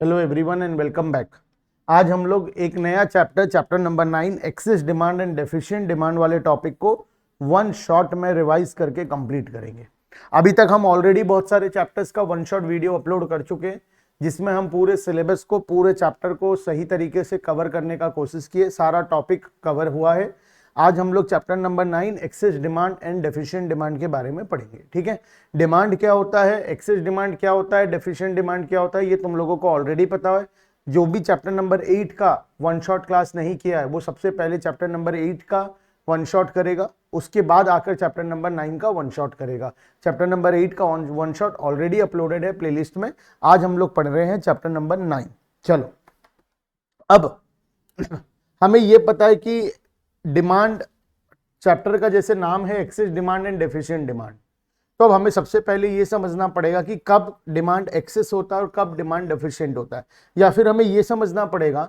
Hello everyone and welcome back. आज हम लोग एक नया chapter number 9 access demand and deficient demand वाले टॉपिक को वन शॉट में रिवाइज करके कंप्लीट करेंगे। अभी तक हम ऑलरेडी बहुत सारे चैप्टर्स का वन शॉट वीडियो अपलोड कर चुके हैं, जिसमें हम पूरे सिलेबस को, पूरे चैप्टर को सही तरीके से कवर करने का कोशिश किए। सारा टॉपिक कवर हुआ है। आज हम लोग chapter number 9 access demand and deficient demand के बारे में पढ़ेंगे। ठीक है, डिमांड क्या होता है, एक्सेस डिमांड क्या होता है, डेफिशिएंट डिमांड क्या होता है, ये तुम लोगों को ऑलरेडी पता है। जो भी चैप्टर नंबर 8 का वन शॉट क्लास नहीं किया है वो सबसे पहले चैप्टर नंबर 8 का वन शॉट करेगा, उसके बाद आकर चैप्टर नंबर 9 का वन शॉट करेगा। चैप्टर नंबर 8 का वन शॉट ऑलरेडी अपलोडेड है प्लेलिस्ट में। आज हम लोग पढ़ रहे हैं चैप्टर नंबर 9। चलो, अब हमें यह पता है कि डिमांड चैप्टर का जैसे नाम है access demand and deficient demand, तो अब हमें सबसे पहले ये समझना पड़ेगा कि कब डिमांड एक्सेस होता है और कब डिमांड डेफिशिएंट होता है, या फिर हमें ये समझना पड़ेगा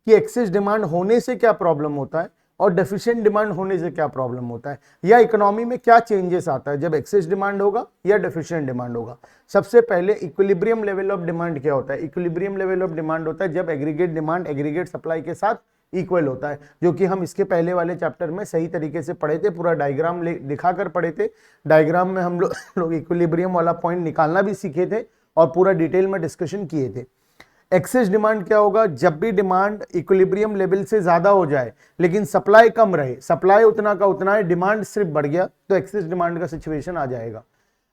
कि एक्सेस डिमांड होने से क्या प्रॉब्लम होता है और डेफिशिएंट डिमांड होने से क्या प्रॉब्लम होता है, या इकोनॉमी में क्या चेंजेस आता है जब एक्सेस डिमांड होगा या डेफिशिएंट डिमांड होगा। सबसे पहले इक्विलिब्रियम लेवल ऑफ डिमांड क्या होता है। इक्विलिब्रियम लेवल ऑफ डिमांड होता है जब एग्रीगेट डिमांड एग्रीगेट सप्लाई के साथ इक्वल होता है, जो कि हम इसके पहले वाले चैप्टर में सही तरीके से पढ़े थे, पूरा डायग्राम दिखाकर पढ़े थे। डायग्राम में हम लोग इक्विलिब्रियम वाला पॉइंट निकालना भी सीखे थे और पूरा डिटेल में डिस्कशन किए थे। एक्सेस डिमांड क्या होगा, जब भी डिमांड इक्विलिब्रियम लेवल से ज्यादा हो जाए लेकिन सप्लाई कम रहे, सप्लाई उतना का उतना है, डिमांड सिर्फ बढ़ गया, तो एक्सेस डिमांड का सिचुएशन आ जाएगा।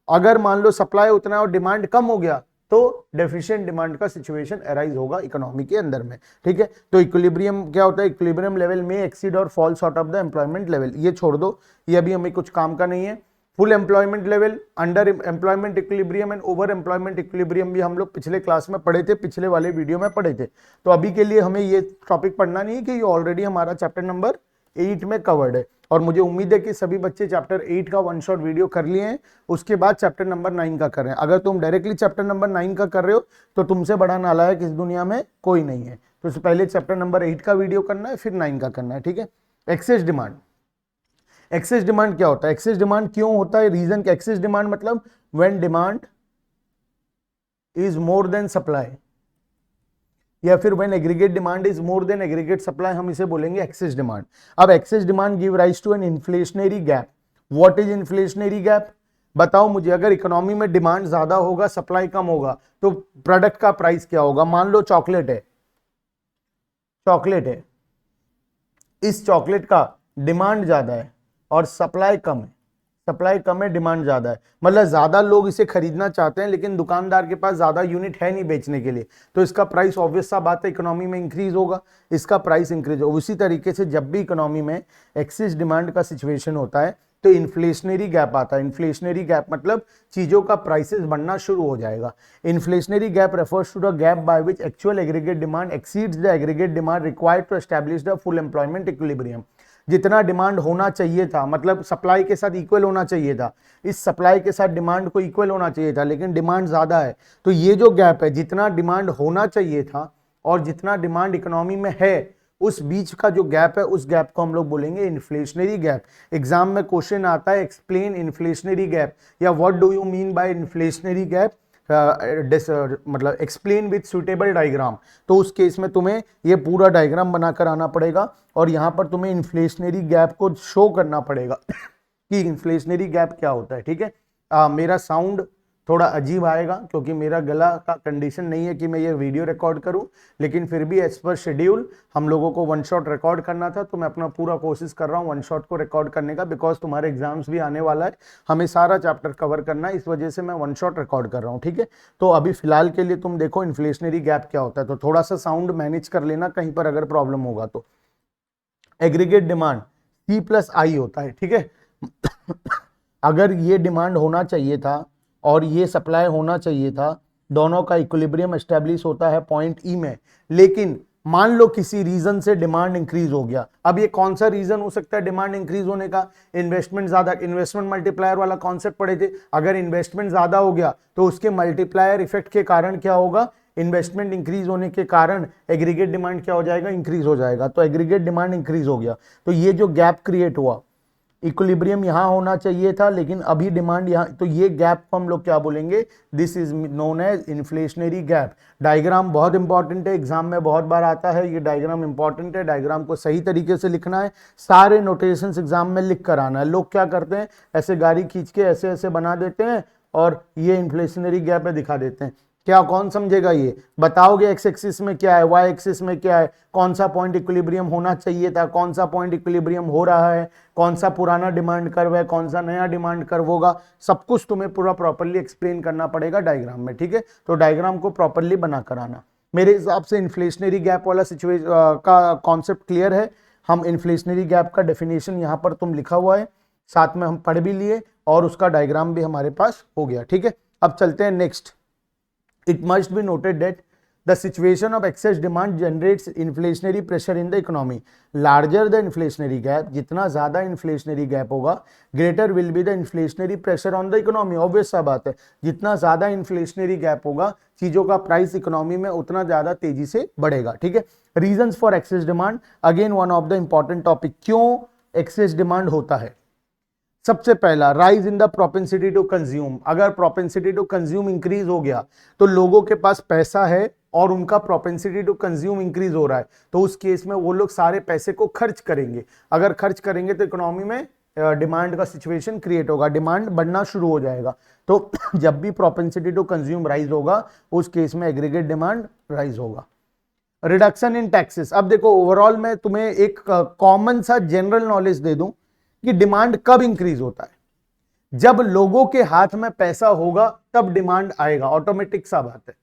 अगर मान लो सप्लाई उतना और डिमांड कम हो गया तो डेफिशिएंट डिमांड का सिचुएशन अराइज होगा इकोनॉमी के अंदर में। ठीक है, तो इक्विलिब्रियम क्या होता है, इक्विलिब्रियम लेवल में एक्सीड और fall short of the employment level, ये छोड़ दो, ये अभी हमें कुछ काम का नहीं है। Full employment level, under employment equilibrium and over employment equilibrium भी हम लोग पिछले क्लास में पढ़े थे, पिछले वाले वीडियो में पढ़े थे। तो अभी के लिए हमें ये टॉपिक पढ़ना नहीं है कि ये ऑलरेडी हमारा चैप्टर नंबर 8 में कवर्ड है, और मुझे उम्मीद है कि सभी बच्चे चैप्टर 8 का वन शॉट वीडियो कर लिए हैं, उसके बाद चैप्टर नंबर 9 का कर रहे हैं। अगर तुम डायरेक्टली चैप्टर नंबर 9 का कर रहे हो तो तुमसे बड़ा नालायक इस दुनिया में कोई नहीं है। तो इससे पहले चैप्टर नंबर 8 का वीडियो करना है, फिर 9 का करना है। ठीक है, एक्सेस डिमांड। एक्सेस डिमांड क्या होता है, एक्सेस डिमांड क्यों होता है, रीजन क्या, एक्सेस डिमांड मतलब when demand is more than supply, या फिर when aggregate demand is more than aggregate supply, हम इसे बोलेंगे एक्सेस डिमांड। अब excess demand give rise to an inflationary gap. What is inflationary gap, बताओ मुझे। अगर इकोनॉमी में डिमांड ज्यादा होगा, सप्लाई कम होगा, तो प्रोडक्ट का प्राइस क्या होगा। मान लो चॉकलेट है, चॉकलेट है, इस चॉकलेट का डिमांड ज्यादा है और सप्लाई कम है, सप्लाई कम है डिमांड ज्यादा है, मतलब ज्यादा लोग इसे खरीदना चाहते हैं लेकिन दुकानदार के पास ज्यादा यूनिट है नहीं बेचने के लिए, तो इसका प्राइस ऑब्वियस सा बात है इकोनॉमी में इंक्रीज होगा, इसका प्राइस इंक्रीज होगा। उसी तरीके से जब भी इकोनॉमी में एक्सेस डिमांड का सिचुएशन होता है तो इन्फ्लेशनरी गैप आता है। इन्फ्लेशनरी गैप मतलब चीजों का प्राइसेस बढ़ना शुरू हो जाएगा। Inflationary gap refers to the gap by which actual aggregate demand exceeds the aggregate demand required to establish the full employment equilibrium. जितना डिमांड होना चाहिए था, मतलब सप्लाई के साथ इक्वल होना चाहिए था, इस सप्लाई के साथ डिमांड को इक्वल होना चाहिए था, लेकिन डिमांड ज्यादा है, तो ये जो गैप है, जितना डिमांड होना चाहिए था और जितना डिमांड इकोनॉमी में है, उस बीच का जो गैप है, उस गैप को हम लोग बोलेंगे इन्फ्लेशनरी गैप। एग्जाम में क्वेश्चन आता है एक्सप्लेन इन्फ्लेशनरी गैप, या what do you mean by inflationary gap, मतलब एक्सप्लेन विथ सुटेबल डायग्राम। तो उस केस में तुम्हें ये पूरा डायग्राम बनाकर आना पड़ेगा और यहाँ पर तुम्हें इन्फ्लेशनरी गैप को शो करना पड़ेगा कि इन्फ्लेशनरी गैप क्या होता है। ठीक है, मेरा साउंड थोड़ा अजीब आएगा क्योंकि मेरा गला का कंडीशन नहीं है कि मैं ये वीडियो रिकॉर्ड करूं, लेकिन फिर भी एज पर शेड्यूल हम लोगों को वन शॉट रिकॉर्ड करना था, तो मैं अपना पूरा कोशिश कर रहा हूं वन शॉट को रिकॉर्ड करने का, बिकॉज तुम्हारे एग्जाम्स भी आने वाला है, हमें सारा चैप्टर कवर करना है, इस वजह से मैं वन शॉट रिकॉर्ड कर रहा हूँ। ठीक है, तो अभी फिलहाल के लिए तुम देखो इन्फ्लेशनरी गैप क्या होता है, तो थोड़ा सा साउंड मैनेज कर लेना, कहीं पर अगर प्रॉब्लम होगा तो। एग्रीगेट डिमांड C+I होता है। ठीक है अगर ये डिमांड होना चाहिए था और ये सप्लाई होना चाहिए था, दोनों का इक्विलिब्रियम एस्टैब्लिश होता है पॉइंट ई में, लेकिन मान लो किसी रीजन से डिमांड इंक्रीज हो गया। अब ये कौन सा रीजन हो सकता है डिमांड इंक्रीज होने का, इन्वेस्टमेंट ज्यादा, इन्वेस्टमेंट मल्टीप्लायर वाला कॉन्सेप्ट पढ़े थे। अगर इन्वेस्टमेंट ज्यादा हो गया तो उसके मल्टीप्लायर इफेक्ट के कारण क्या होगा, इन्वेस्टमेंट इंक्रीज होने के कारण एग्रीगेट डिमांड क्या हो जाएगा, इंक्रीज हो जाएगा। तो एग्रीगेट डिमांड इंक्रीज हो गया, तो ये जो गैप क्रिएट हुआ, इक्विलिब्रियम यहाँ होना चाहिए था, लेकिन अभी डिमांड यहाँ, तो ये गैप को हम लोग क्या बोलेंगे, this is known as inflationary gap. Diagram बहुत इंपॉर्टेंट है, एग्जाम में बहुत बार आता है, ये डायग्राम इंपॉर्टेंट है, डायग्राम को सही तरीके से लिखना है, सारे नोटेशंस एग्जाम में लिख कर आना है। लोग क्या करते हैं, ऐसे गाड़ी खींच के ऐसे ऐसे बना देते हैं और ये इन्फ्लेशनरी गैप है दिखा देते हैं। क्या कौन समझेगा, ये बताओगे एक्स एक्सिस में क्या है, वाई एक्सिस में क्या है, कौन सा पॉइंट इक्विलिब्रियम होना चाहिए था, कौन सा पॉइंट इक्विलिब्रियम हो रहा है, कौन सा पुराना डिमांड कर्व है, कौन सा नया डिमांड कर्व होगा, सब कुछ तुम्हें पूरा प्रॉपर्ली एक्सप्लेन करना पड़ेगा डायग्राम में, ठीक है। तो डायग्राम को प्रॉपर्ली बना कर आना। मेरे हिसाब से इन्फ्लेशनरी गैप वाला सिचुएशन का कॉन्सेप्ट क्लियर है। हम इन्फ्लेशनरी गैप का डेफिनेशन यहाँ पर तुम लिखा हुआ है, साथ में हम पढ़ भी लिए और उसका डायग्राम भी हमारे पास हो गया, ठीक है। अब चलते हैं next. It must be noted that the situation of excess demand generates inflationary pressure in the economy. Larger the inflationary gap, जितना ज़्यादा inflationary gap होगा, greater will be the inflationary pressure on the economy. Obvious सा बात है, जितना ज़्यादा inflationary gap होगा, चीज़ों का प्राइस इकोनॉमी में उतना ज़्यादा तेजी से बढ़ेगा, ठीक है। Reasons for excess demand, again one of the important topic, क्यों excess demand होता है। सबसे पहला, rise in the propensity to consume. अगर प्रोपेंसिटी टू कंज्यूम इंक्रीज हो गया तो लोगों के पास पैसा है और उनका प्रोपेंसिटी टू कंज्यूम इंक्रीज हो रहा है, तो उस केस में वो लोग सारे पैसे को खर्च करेंगे। अगर खर्च करेंगे तो इकोनॉमी में डिमांड का सिचुएशन क्रिएट होगा, डिमांड बढ़ना शुरू हो जाएगा। तो जब भी प्रोपेंसिटी टू कंज्यूम राइज होगा, उस केस में एग्रीगेट डिमांड राइज होगा। Reduction in taxes. अब देखो, ओवरऑल मैं तुम्हें एक कॉमन सा जनरल नॉलेज दे दूं कि डिमांड कब इंक्रीज होता है। जब लोगों के हाथ में पैसा होगा तब डिमांड आएगा, ऑटोमेटिक सा बात है।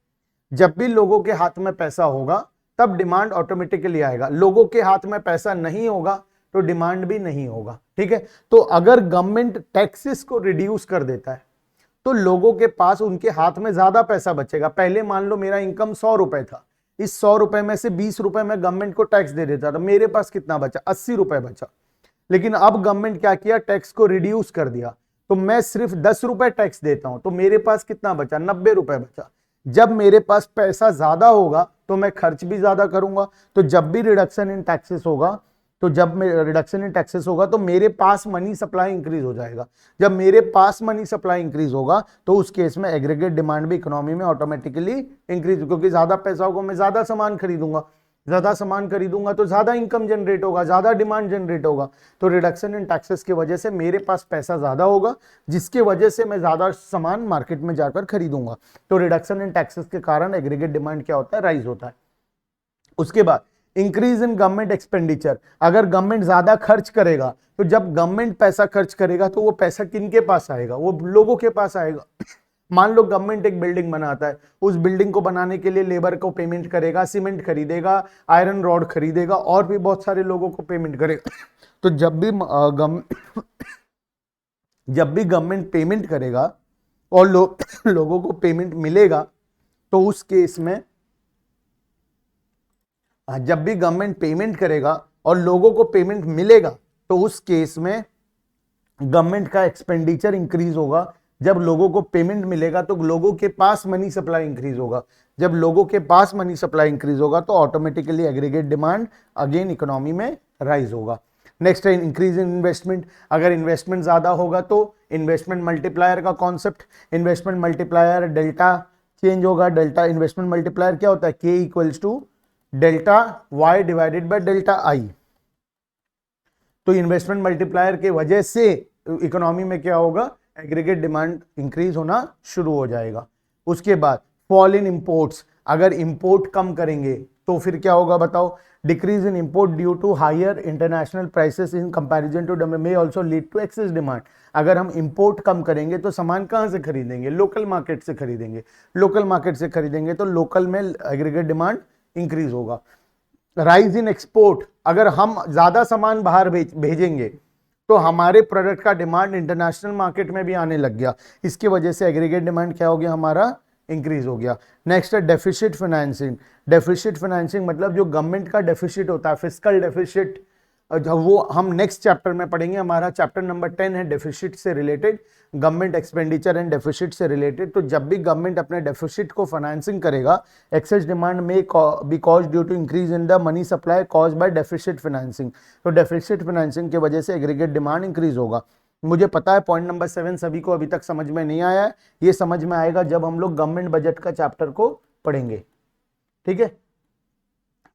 जब भी लोगों के हाथ में पैसा होगा तब डिमांड ऑटोमेटिकली आएगा। लोगों के हाथ में पैसा नहीं होगा तो डिमांड भी नहीं होगा, ठीक है। तो अगर गवर्नमेंट टैक्सेस को रिड्यूस कर देता है तो लोगों के पास उनके हाथ में ज्यादा पैसा बचेगा। पहले मान लो मेरा इनकम 100 रुपए था, इस 100 रुपए में से 20 रुपए मैं गवर्नमेंट को टैक्स दे देता था, मेरे पास कितना बचा, 80 रुपए बचा। लेकिन अब गवर्नमेंट क्या किया, टैक्स को रिड्यूस कर दिया, तो मैं सिर्फ 10 रुपए टैक्स देता हूं, तो मेरे पास कितना बचा, 90 रुपए बचा। जब मेरे पास पैसा ज्यादा होगा तो मैं खर्च भी ज्यादा करूंगा। तो जब भी रिडक्शन इन टैक्सेस होगा, तो मेरे पास मनी सप्लाई इंक्रीज हो जाएगा। जब मेरे पास मनी सप्लाई इंक्रीज होगा तो उस केस में एग्रीगेट डिमांड भी इकोनॉमी में ऑटोमेटिकली इंक्रीज, क्योंकि ज्यादा पैसा होगा, मैं ज्यादा सामान खरीदूंगा, ज्यादा सामान खरीदूंगा तो ज्यादा इनकम जनरेट होगा, ज्यादा डिमांड जनरेट होगा। तो रिडक्शन इन टैक्सेस की वजह से मेरे पास पैसा ज्यादा होगा, जिसकी वजह से मैं ज्यादा सामान मार्केट में जाकर खरीदूंगा। तो रिडक्शन इन टैक्सेस के कारण एग्रीगेट डिमांड क्या होता है, राइज होता है। उसके बाद इंक्रीज इन गवर्नमेंट एक्सपेंडिचर। अगर गवर्नमेंट ज्यादा खर्च करेगा, तो जब गवर्नमेंट पैसा खर्च करेगा तो वो पैसा किनके पास आएगा, वो लोगों के पास आएगा। मान लो गवर्नमेंट एक बिल्डिंग बनाता है, उस बिल्डिंग को बनाने के लिए लेबर को पेमेंट करेगा, सीमेंट खरीदेगा, आयरन रॉड खरीदेगा और भी बहुत सारे लोगों को पेमेंट करेगा। तो जब भी गवर्नमेंट पेमेंट करेगा और लोगों को पेमेंट मिलेगा, तो उस केस में जब भी गवर्नमेंट पेमेंट करेगा और लोगों को पेमेंट मिलेगा, तो उस केस में गवर्नमेंट का एक्सपेंडिचर इंक्रीज होगा। जब लोगों को पेमेंट मिलेगा तो लोगों के पास मनी सप्लाई इंक्रीज होगा। जब लोगों के पास मनी सप्लाई इंक्रीज होगा तो automatically aggregate demand again economy में राइज होगा। नेक्स्ट है इंक्रीज इन इन्वेस्टमेंट। अगर इन्वेस्टमेंट ज्यादा होगा तो इन्वेस्टमेंट मल्टीप्लायर का concept, investment multiplier delta change होगा। डेल्टा इन्वेस्टमेंट मल्टीप्लायर क्या होता है, K equals to delta Y divided by delta I. तो इन्वेस्टमेंट मल्टीप्लायर के वजह से इकोनॉमी में क्या होगा, एग्रीगेट डिमांड इंक्रीज होना शुरू हो जाएगा। उसके बाद फॉल इन इंपोर्ट्स। अगर इंपोर्ट कम करेंगे तो फिर क्या होगा बताओ, decrease in import due to higher international prices in comparison to domestic may also lead to excess demand. अगर हम इंपोर्ट कम करेंगे तो सामान कहां से खरीदेंगे, लोकल मार्केट से खरीदेंगे। लोकल मार्केट से खरीदेंगे तो लोकल में एग्रीगेट डिमांड इंक्रीज होगा। Rise in export. अगर हम ज्यादा सामान बाहर भेजेंगे तो हमारे प्रोडक्ट का डिमांड इंटरनेशनल मार्केट में भी आने लग गया, इसकी वजह से एग्रीगेट डिमांड क्या हो गया, हमारा इंक्रीज हो गया। नेक्स्ट है डेफिसिट फाइनेंसिंग। डेफिसिट फाइनेंसिंग मतलब जो गवर्नमेंट का डेफिसिट होता है, फिस्कल डेफिसिट, वो हम नेक्स्ट चैप्टर में पढ़ेंगे। हमारा चैप्टर नंबर 10 है डेफिसिट से related, government expenditure and deficit से रिलेटेड। तो जब भी गवर्नमेंट अपने डेफिसिट को फाइनेंसिंग करेगा, एक्सेस डिमांड में be caused due to increase in the money supply caused by deficit financing. तो डेफिसिट फाइनेंसिंग की वजह से एग्रीगेट डिमांड इंक्रीज होगा। मुझे पता है पॉइंट नंबर 7 सभी को अभी तक समझ में नहीं आया है, ये समझ में आएगा जब हम लोग गवर्नमेंट बजट का चैप्टर को पढ़ेंगे, ठीक है।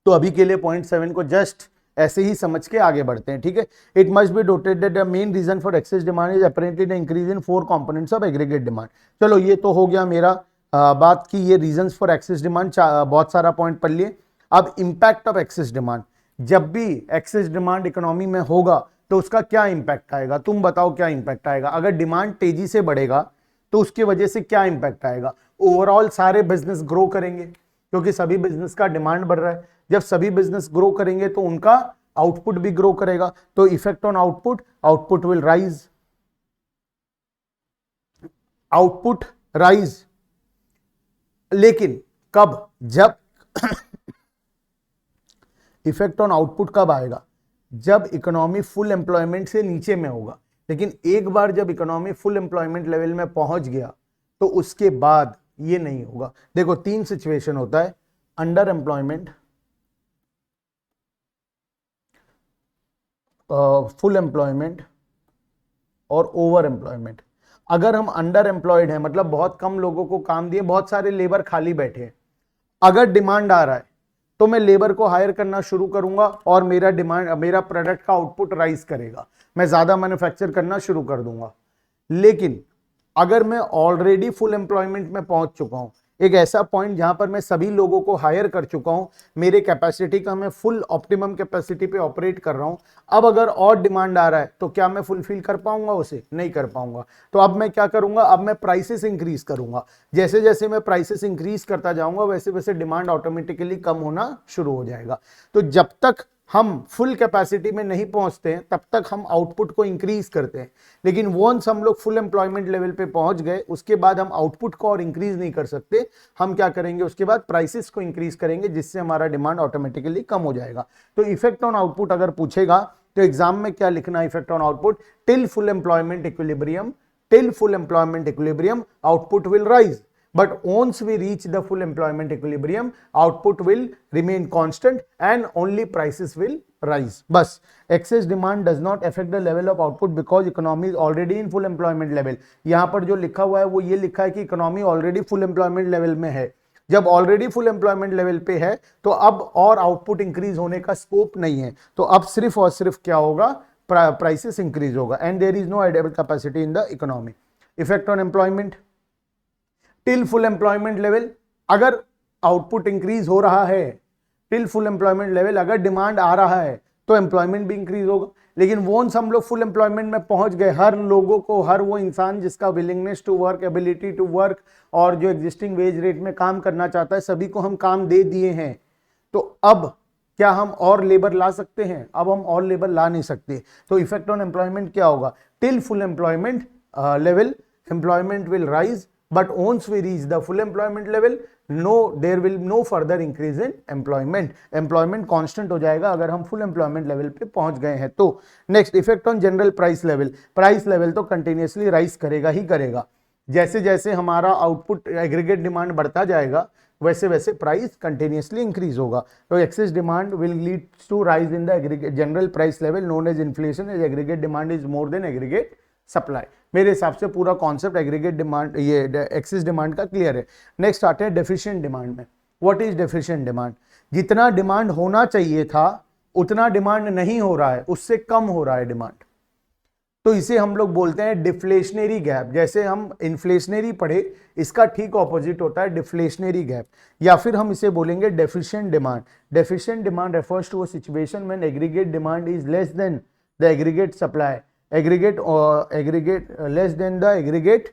तो अभी के लिए पॉइंट 7 को जस्ट ऐसे ही समझ के आगे बढ़ते हैं, ठीक है। It must be noted that the main reason for excess demand is apparently the increase in 4 components of aggregate demand. चलो ये तो हो गया मेरा बात की ये रीजंस फॉर एक्सेस डिमांड, बहुत सारा पॉइंट पढ़ लिए। अब इंपैक्ट ऑफ एक्सेस डिमांड, जब भी एक्सेस डिमांड इकोनॉमी में होगा तो उसका क्या इंपैक्ट आएगा, तुम बताओ क्या इंपैक्ट आएगा। अगर डिमांड तेजी से बढ़ेगा तो उसकी वजह से क्या इंपैक्ट आएगा, ओवरऑल सारे बिजनेस ग्रो करेंगे क्योंकि सभी बिजनेस का डिमांड बढ़ रहा है। जब सभी बिजनेस ग्रो करेंगे तो उनका आउटपुट भी ग्रो करेगा, तो effect on output, output will rise, output rise. लेकिन कब, जब इफेक्ट ऑन आउटपुट कब आएगा, जब इकोनॉमी फुल एम्प्लॉयमेंट से नीचे में होगा। लेकिन एक बार जब इकोनॉमी फुल एम्प्लॉयमेंट लेवल में पहुंच गया तो उसके बाद ये नहीं होगा। देखो 3 सिचुएशन होता है, अंडर एम्प्लॉयमेंट, फुल एम्प्लॉयमेंट और ओवर एम्प्लॉयमेंट। अगर हम अंडर एम्प्लॉयड हैं, मतलब बहुत कम लोगों को काम दिए, बहुत सारे लेबर खाली बैठे हैं, अगर डिमांड आ रहा है तो मैं लेबर को हायर करना शुरू करूंगा और मेरा डिमांड, मेरा प्रोडक्ट का आउटपुट राइज करेगा, मैं ज्यादा मैन्युफैक्चर करना शुरू कर दूंगा। लेकिन अगर मैं ऑलरेडी फुल एम्प्लॉयमेंट में पहुंच चुका हूं, एक ऐसा पॉइंट जहां पर मैं सभी लोगों को हायर कर चुका हूं, मेरे कैपेसिटी का मैं फुल ऑप्टिमम कैपेसिटी पे ऑपरेट कर रहा हूं, अब अगर और डिमांड आ रहा है तो क्या मैं फुलफिल कर पाऊंगा, उसे नहीं कर पाऊंगा। तो अब मैं क्या करूंगा, अब मैं प्राइसेस इंक्रीज करूंगा। जैसे जैसे मैं प्राइसेस इंक्रीज करता जाऊंगा वैसे वैसे डिमांड ऑटोमेटिकली कम होना शुरू हो जाएगा। तो जब तक हम फुल कैपेसिटी में नहीं पहुंचते हैं तब तक हम आउटपुट को इंक्रीज करते हैं। लेकिन वंस हम लोग फुल एम्प्लॉयमेंट लेवल पे पहुंच गए उसके बाद हम आउटपुट को और इंक्रीज नहीं कर सकते। हम क्या करेंगे, उसके बाद प्राइसेस को इंक्रीज करेंगे जिससे हमारा डिमांड ऑटोमेटिकली कम हो जाएगा। तो इफेक्ट ऑन आउटपुट अगर पूछेगा तो एग्जाम में क्या लिखना है, effect on output, till full employment equilibrium, till full employment equilibrium output will rise, but once we reach the full employment equilibrium output will remain constant and only prices will rise. बस excess demand does not affect the level of output because economy is already in full employment level। यहां पर जो लिखा हुआ है वो ये लिखा है कि economy already full employment level में है। जब ऑलरेडी फुल एम्प्लॉयमेंट लेवल पे है तो अब और आउटपुट इंक्रीज होने का स्कोप नहीं है, तो अब सिर्फ और सिर्फ क्या होगा, प्राइसेस इंक्रीज होगा and there is no addable capacity in the economy. Effect on employment, till full employment level, अगर आउटपुट इंक्रीज हो रहा है टिल फुल एम्प्लॉयमेंट लेवल, अगर डिमांड आ रहा है तो एम्प्लॉयमेंट भी इंक्रीज होगा। लेकिन वोन्स हम लोग फुल एम्प्लॉयमेंट में पहुंच गए, हर लोगों को, हर वो इंसान जिसका willingness to work, ability to work और जो एग्जिस्टिंग वेज रेट में काम करना चाहता है, सभी को हम काम दे दिए हैं। तो अब क्या हम और लेबर ला सकते हैं, अब हम और लेबर ला नहीं सकते। तो इफेक्ट ऑन एम्प्लॉयमेंट क्या होगा, till full employment level employment will rise but once we reach the full employment level there will no further increase in employment constant हो जाएगा अगर हम full employment level पे पहुंच गए हैं। तो next effect on general price level तो continuously rise करेगा ही करेगा। जैसे जैसे हमारा आउटपुट एग्रीगेट डिमांड बढ़ता जाएगा वैसे वैसे प्राइस कंटिन्यूसली इंक्रीज होगा। तो excess demand will lead to rise in the aggregate general price level known as inflation as aggregate demand is more than aggregate supply. मेरे हिसाब से पूरा कॉन्सेप्ट एग्रीगेट डिमांड, ये एक्सेस डिमांड का clear है। Next आते हैं डेफिशिएंट डिमांड में। व्हाट इज डेफिशिएंट डिमांड, जितना डिमांड होना चाहिए था उतना डिमांड नहीं हो रहा है, उससे कम हो रहा है डिमांड, तो इसे हम लोग बोलते हैं डिफ्लेशनरी गैप। जैसे हम इन्फ्लेशनरी पढ़े, इसका ठीक ऑपोजिट होता है डिफ्लेशनरी गैप, या फिर हम इसे बोलेंगे deficient demand. Deficient demand refers to a situation when aggregate demand is less than the aggregate supply, aggregate less than the aggregate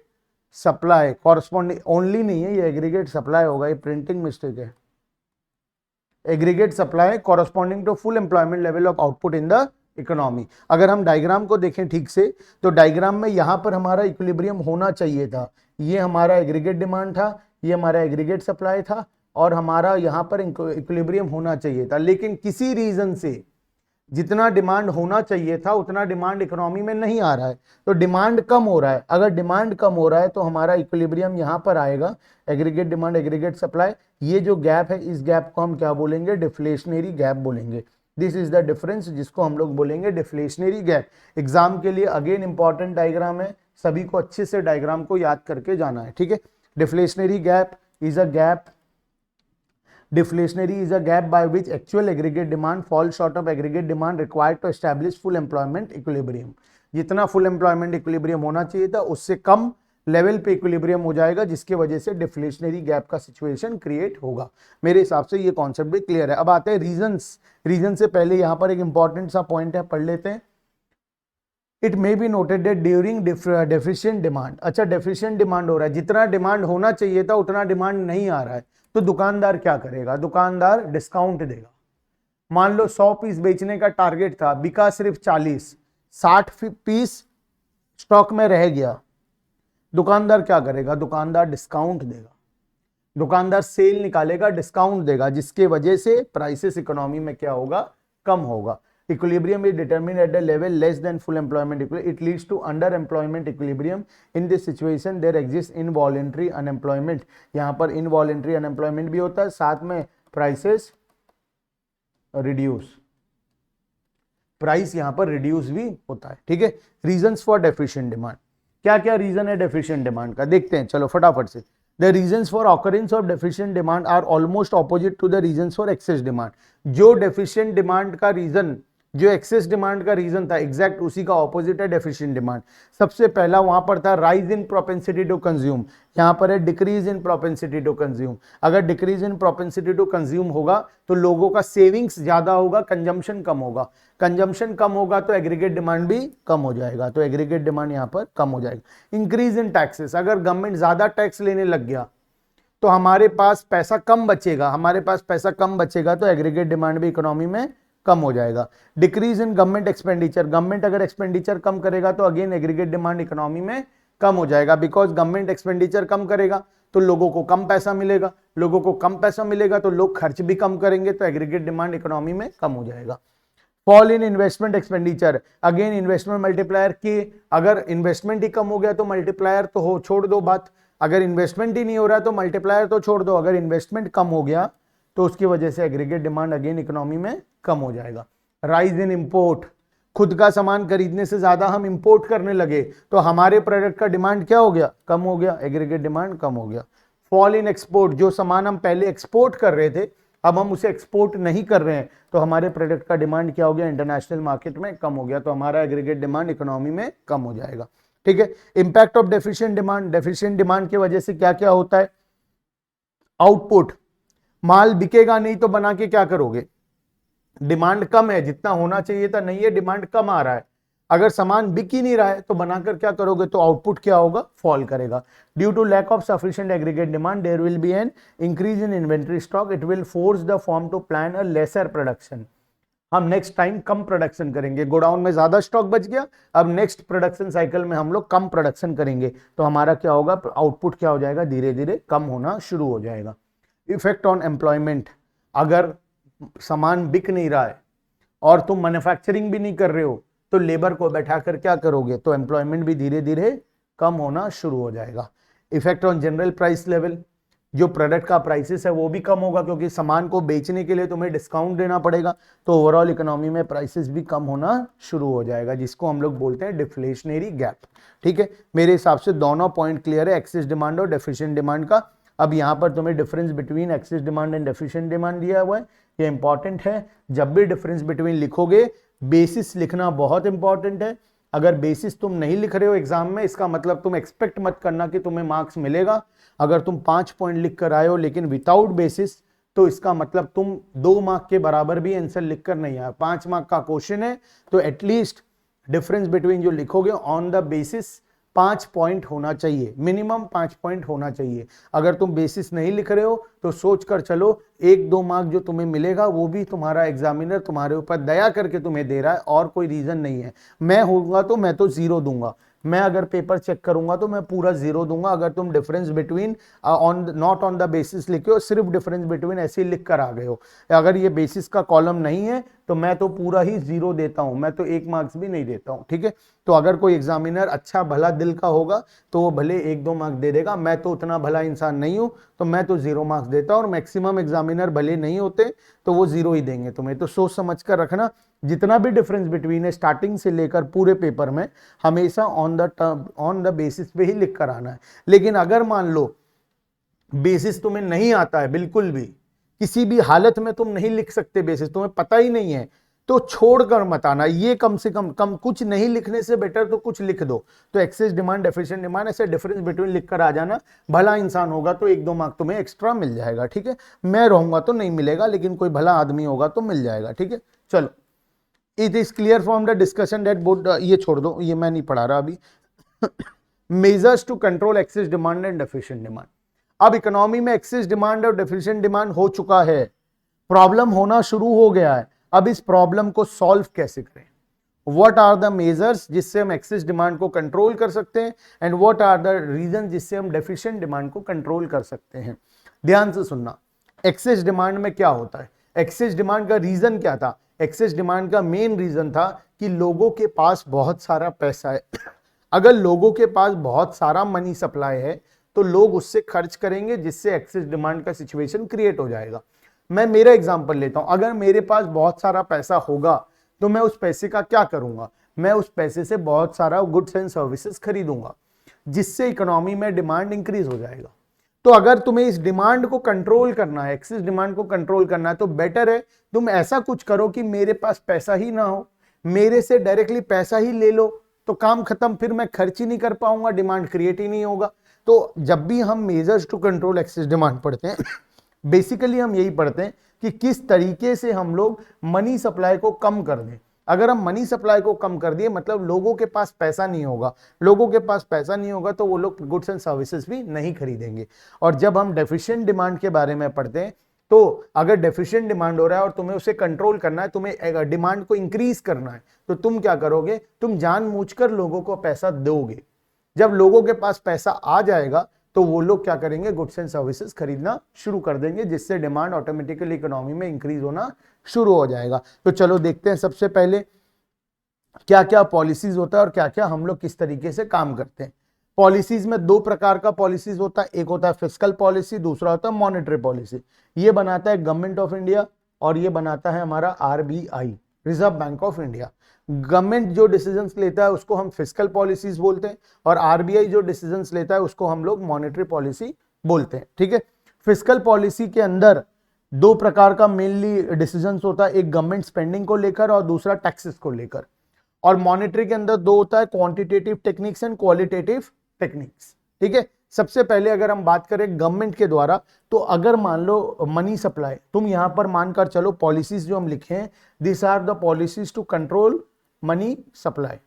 supply corresponding, only नहीं है ये एग्रीगेट सप्लाई होगा, ये प्रिंटिंग मिस्टेक है। Aggregate supply corresponding to full employment level of output in the economy. अगर हम diagram को देखें ठीक से तो डायग्राम में यहां पर हमारा इक्विलिब्रियम होना चाहिए था, ये हमारा एग्रीगेट डिमांड था, ये हमारा एग्रीगेट सप्लाई था और हमारा यहां पर इक्विलिब्रियम होना चाहिए था। लेकिन किसी रीजन से जितना डिमांड होना चाहिए था उतना डिमांड इकोनॉमी में नहीं आ रहा है, तो डिमांड कम हो रहा है। अगर डिमांड कम हो रहा है तो हमारा इक्विलिब्रियम यहां पर आएगा, एग्रीगेट डिमांड एग्रीगेट सप्लाई। ये जो गैप है इस गैप को हम क्या बोलेंगे, डिफ्लेशनरी गैप बोलेंगे। दिस इज द डिफरेंस जिसको हम लोग बोलेंगे डिफ्लेशनरी गैप। एग्जाम के लिए अगेन इंपॉर्टेंट डायग्राम है, सभी को अच्छे से डायग्राम को याद करके जाना है, ठीक है। Deflationary gap is a gap, deflationary is a gap by which actual aggregate demand falls short of aggregate demand required to establish full employment equilibrium। जितना full employment equilibrium होना चाहिए था उससे कम लेवल पे इक्विलिब्रियम हो जाएगा, जिसके वजह से डिफ्लेशनरी गैप का सिचुएशन क्रिएट होगा। मेरे हिसाब से ये कॉन्सेप्ट भी क्लियर है। अब आते हैं रीजंस। रीजन से पहले यहां पर एक इंपॉर्टेंट सा पॉइंट है, पढ़ लेते हैं। It may be noted that during deficient demand, अच्छा डेफिशिएंट डिमांड हो रहा है, जितना डिमांड होना चाहिए था उतना डिमांड नहीं आ रहा है, तो दुकानदार क्या करेगा, दुकानदार डिस्काउंट देगा। मान लो 100 पीस बेचने का टारगेट था, बिका सिर्फ 40, 60 पीस स्टॉक में रह गया, दुकानदार क्या करेगा, दुकानदार डिस्काउंट देगा, दुकानदार सेल निकालेगा, डिस्काउंट देगा, जिसके वजह से प्राइसेस इकोनॉमी में क्या होगा, कम होगा। Equilibrium is determined at a level less than full employment equilibrium. It leads to underemployment equilibrium. In this situation, there exists involuntary unemployment. यहाँ पर involuntary unemployment भी होता है, साथ में prices reduce, प्राइस यहाँ पर रिड्यूस भी होता है, ठीक है। रीजंस फॉर डेफिशिएंट डिमांड, क्या क्या रीजन है डेफिशिएंट डिमांड का, देखते हैं चलो फटाफट से। The reasons for occurrence of deficient demand are almost opposite to the reasons for excess demand. जो deficient demand का रीजन, जो एक्सेस डिमांड का रीजन था, एग्जैक्ट उसी का ऑपोजिट है डेफिशिएंट डिमांड। सबसे पहला वहां पर था rise in propensity to consume, यहां पर है decrease in propensity to consume. अगर decrease in propensity to consume होगा तो लोगों का सेविंग्स ज्यादा होगा, कंजम्पशन कम होगा, कंजम्पशन कम होगा तो एग्रीगेट डिमांड भी कम हो जाएगा, तो एग्रीगेट डिमांड यहां पर कम हो जाएगा। इंक्रीज इन टैक्सेस, अगर गवर्नमेंट ज्यादा टैक्स लेने लग गया तो हमारे पास पैसा कम बचेगा, हमारे पास पैसा कम बचेगा तो एग्रीगेट डिमांड भी इकोनॉमी में कम हो जाएगा। Decrease in government expenditure, government अगर एक्सपेंडिचर कम करेगा तो अगेन एग्रीगेट डिमांड इकोनॉमी में कम हो जाएगा, बिकॉज गवर्नमेंट एक्सपेंडिचर कम करेगा तो लोगों को कम पैसा मिलेगा, लोगों को कम पैसा मिलेगा तो लोग खर्च भी कम करेंगे, तो एग्रीगेट डिमांड इकोनॉमी में कम हो जाएगा। Fall in investment expenditure, again investment multiplier की, अगर इन्वेस्टमेंट ही कम हो गया तो मल्टीप्लायर तो हो, छोड़ दो बात, अगर इन्वेस्टमेंट ही नहीं हो रहा तो मल्टीप्लायर तो छोड़ दो, अगर इन्वेस्टमेंट कम हो गया तो उसकी वजह से एग्रीगेट डिमांड अगेन इकोनॉमी में कम हो जाएगा। राइज इन इंपोर्ट, खुद का सामान खरीदने से ज्यादा हम इंपोर्ट करने लगे तो हमारे प्रोडक्ट का डिमांड क्या हो गया, कम हो गया, एग्रीगेट डिमांड कम हो गया। फॉल इन एक्सपोर्ट, जो सामान हम पहले एक्सपोर्ट कर रहे थे अब हम उसे एक्सपोर्ट नहीं कर रहे हैं तो हमारे प्रोडक्ट का डिमांड क्या हो गया, इंटरनेशनल मार्केट में कम हो गया, तो हमारा एग्रीगेट डिमांड इकोनॉमी में कम हो जाएगा, ठीक है। Impact of deficient demand, deficient demand की वजह से क्या क्या होता है, आउटपुट, माल बिकेगा नहीं तो बना के क्या करोगे, डिमांड कम है, जितना होना चाहिए था नहीं है, डिमांड कम आ रहा है, अगर सामान बिक ही नहीं रहा है तो बनाकर क्या करोगे, तो आउटपुट क्या होगा, फॉल करेगा। Due to lack of sufficient aggregate demand there will be an increase in inventory stock, it will force the firm to plan a lesser production, हम नेक्स्ट टाइम कम प्रोडक्शन करेंगे, गोडाउन में ज्यादा stock बच गया, अब next production cycle में हम लोग कम प्रोडक्शन करेंगे तो हमारा क्या होगा, आउटपुट क्या हो जाएगा, धीरे धीरे कम होना शुरू हो जाएगा। इफेक्ट ऑन एम्प्लॉयमेंट, अगर सामान बिक नहीं रहा है और तुम मैन्युफैक्चरिंग भी नहीं कर रहे हो तो लेबर को बैठाकर क्या करोगे, तो एम्प्लॉयमेंट भी धीरे धीरे कम होना शुरू हो जाएगा। Effect on general price level, जो प्रोडक्ट का प्राइसेस है वो भी कम होगा क्योंकि सामान को बेचने के लिए तुम्हें डिस्काउंट देना पड़ेगा, तो ओवरऑल इकोनॉमी में प्राइसेस भी कम होना शुरू हो जाएगा, जिसको हम लोग बोलते हैं डिफ्लेशनरी गैप, ठीक है। मेरे हिसाब से दोनों पॉइंट क्लियर है, एक्सेस डिमांड और डेफिशिएंट डिमांड का। अब यहाँ पर तुम्हें difference between access demand and deficient demand दिया हुआ है, ये इंपॉर्टेंट है, जब भी डिफरेंस बिटवीन लिखोगे बेसिस लिखना बहुत इंपॉर्टेंट है। अगर बेसिस तुम नहीं लिख रहे हो एग्जाम में, इसका मतलब तुम एक्सपेक्ट मत करना कि तुम्हें मार्क्स मिलेगा। अगर तुम 5 पॉइंट लिख कर आए हो लेकिन विदाउट बेसिस, तो इसका मतलब तुम 2 मार्क के बराबर भी आंसर लिख कर नहीं आए। 5 मार्क का क्वेश्चन है तो एटलीस्ट डिफरेंस बिटवीन जो लिखोगे ऑन द बेसिस 5 पॉइंट होना चाहिए, मिनिमम 5 पॉइंट होना चाहिए। अगर तुम बेसिस नहीं लिख रहे हो तो सोच कर चलो 1-2 मार्क जो तुम्हें मिलेगा वो भी तुम्हारा एग्जामिनर तुम्हारे ऊपर दया करके तुम्हें दे रहा है और कोई रीजन नहीं है। मैं होऊंगा तो मैं तो 0 दूंगा, मैं अगर पेपर चेक करूंगा तो मैं पूरा 0 दूंगा। अगर तुम difference between on not on the basis लिखे हो, सिर्फ डिफरेंस बिटवीन ऐसे ही लिख कर आ गए हो, अगर ये बेसिस का कॉलम नहीं है तो मैं तो पूरा ही 0 देता हूं, मैं तो 1 मार्क्स भी नहीं देता हूं। ठीक है, तो अगर कोई एग्जामिनर अच्छा भला दिल का होगा तो वो भले 1-2 मार्क्स दे देगा। मैं तो उतना भला इंसान नहीं हूं, तो मैं तो 0 मार्क्स देता हूं। और मैक्सिमम एग्जामिनर भले नहीं होते तो वो 0 ही देंगे तुम्हें। तो सोच समझ कर रखना, जितना भी डिफरेंस बिटवीन है स्टार्टिंग से लेकर पूरे पेपर में हमेशा ऑन द बेसिस पे ही लिख कर आना है। लेकिन अगर मान लो बेसिस तुम्हें नहीं आता है, बिल्कुल भी किसी भी हालत में तुम नहीं लिख सकते, बेसिस तुम्हें पता ही नहीं है, तो छोड़कर मत आना। ये कम से कम कुछ नहीं लिखने से बेटर तो कुछ लिख दो। तो एक्सेस डिमांड, डेफिशिएंट डिमांड, ऐसे डिफरेंस बिटवीन लिख कर आ जाना। भला इंसान होगा तो 1-2 मार्क तुम्हें एक्स्ट्रा मिल जाएगा। ठीक है, मैं रहूंगा तो नहीं मिलेगा, लेकिन कोई भला आदमी होगा तो मिल जाएगा। ठीक है, चलो, it is clear from the discussion that both, ये छोड़ दो, ये मैं नहीं पढ़ा रहा अभी। Measures to control excess demand and deficient demand. अब इकोनॉमी में एक्सेस डिमांड और डेफिशिएंट डिमांड हो चुका है, प्रॉब्लम होना शुरू हो गया है। अब इस प्रॉब्लम को सॉल्व कैसे करें? व्हाट आर द मेजर्स जिससे हम एक्सेस डिमांड को कंट्रोल कर सकते हैं, and what are the reason जिससे हम डेफिशिएंट डिमांड को कंट्रोल कर सकते हैं? ध्यान से सुनना, एक्सेस डिमांड में क्या होता है? एक्सेस डिमांड का रीजन क्या था? एक्सेस डिमांड का मेन रीजन था कि लोगों के पास बहुत सारा पैसा है। अगर लोगों के पास बहुत सारा मनी सप्लाई है तो लोग उससे खर्च करेंगे, जिससे एक्सेस डिमांड का सिचुएशन क्रिएट हो जाएगा। मैं मेरा एग्जांपल लेता हूं, अगर मेरे पास बहुत सारा पैसा होगा तो मैं उस पैसे का क्या करूंगा? मैं उस पैसे से बहुत सारा गुड्स एंड सर्विसेज खरीदूंगा, जिससे इकोनॉमी में डिमांड इंक्रीज हो जाएगा। तो अगर तुम्हें इस डिमांड को कंट्रोल करना है, एक्सेस डिमांड को कंट्रोल करना है, तो बेटर है तुम ऐसा कुछ करो कि मेरे पास पैसा ही ना हो, मेरे से डायरेक्टली पैसा ही ले लो, तो काम खत्म, फिर मैं खर्च ही नहीं कर पाऊंगा, डिमांड क्रिएट ही नहीं होगा। तो जब भी हम measures to control excess demand पढ़ते हैं बेसिकली हम यही पढ़ते हैं कि किस तरीके से हम लोग मनी सप्लाई को कम कर दें। अगर हम मनी सप्लाई को कम कर दिए, मतलब लोगों के पास पैसा नहीं होगा, लोगों के पास पैसा नहीं होगा तो वो लोग गुड्स एंड सर्विसेज भी नहीं खरीदेंगे। और जब हम डेफिशिएंट डिमांड के बारे में पढ़ते हैं, तो अगर डेफिशिएंट डिमांड हो रहा है और तुम्हें उसे कंट्रोल करना है, तुम्हें डिमांड को इंक्रीज करना है, तो तुम क्या करोगे? तुम जानबूझकर लोगों को पैसा दोगे। जब लोगों के पास पैसा आ जाएगा तो वो लोग क्या करेंगे? गुड्स एंड सर्विसेज खरीदना शुरू कर देंगे, जिससे डिमांड ऑटोमेटिकली इकोनॉमी में इंक्रीज होना शुरू हो जाएगा। तो चलो देखते हैं सबसे पहले क्या क्या पॉलिसीज होता है और क्या क्या हम लोग किस तरीके से काम करते हैं। पॉलिसीज में 2 प्रकार का पॉलिसीज होता है, एक होता है फिस्कल पॉलिसी, दूसरा होता है मॉनेटरी पॉलिसी। ये बनाता है गवर्नमेंट ऑफ इंडिया और ये बनाता है हमारा RBI, reserve bank of India. Government जो डिसीजंस लेता है उसको हम फिस्कल पॉलिसीज बोलते हैं, और RBI जो डिसीजंस लेता है उसको हम लोग मॉनेटरी पॉलिसी बोलते हैं। ठीक है, फिस्कल पॉलिसी के अंदर 2 प्रकार का मेनली डिसीजंस होता है, एक गवर्नमेंट स्पेंडिंग को लेकर और दूसरा टैक्सेस को लेकर। और मॉनेटरी के अंदर 2 होता है, quantitative techniques and qualitative techniques. ठीक है, सबसे पहले अगर हम बात करें गवर्नमेंट के द्वारा, तो अगर मान लो मनी सप्लाई, तुम यहां पर मानकर चलो पॉलिसीज जो हम लिखे हैं, this are the policies to control money supply.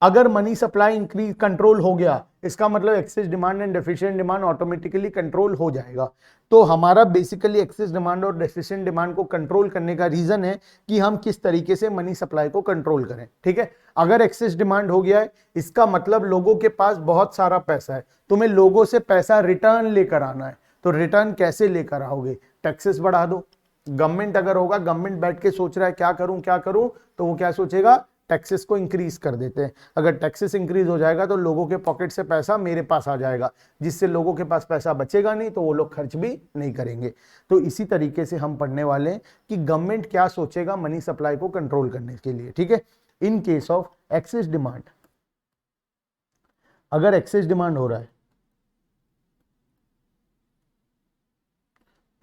अगर मनी सप्लाई इंक्रीज कंट्रोल हो गया, इसका मतलब excess demand and deficient demand automatically control हो जाएगा। तो हमारा बेसिकली एक्सेस डिमांड और डेफिशिएंट डिमांड को कंट्रोल करने का रीजन है कि हम किस तरीके से मनी सप्लाई को कंट्रोल करें। ठीक है, अगर एक्सेस डिमांड हो गया है, इसका मतलब लोगों के पास बहुत सारा पैसा है, तुम्हें लोगों से पैसा रिटर्न लेकर आना है। तो रिटर्न कैसे लेकर आओगे? टैक्सेस बढ़ा दो। गवर्नमेंट अगर होगा, गवर्नमेंट बैठ के सोच रहा है क्या करूं क्या करूं, तो वो क्या सोचेगा? टैक्सेस को इंक्रीज कर देते हैं। अगर टैक्सेस इंक्रीज हो जाएगा तो लोगों के पॉकेट से पैसा मेरे पास आ जाएगा, जिससे लोगों के पास पैसा बचेगा नहीं, तो वो लोग खर्च भी नहीं करेंगे। तो इसी तरीके से हम पढ़ने वाले हैं कि गवर्नमेंट क्या सोचेगा मनी सप्लाई को कंट्रोल करने के लिए। ठीक है, in case of excess demand, अगर एक्सेस डिमांड हो रहा है,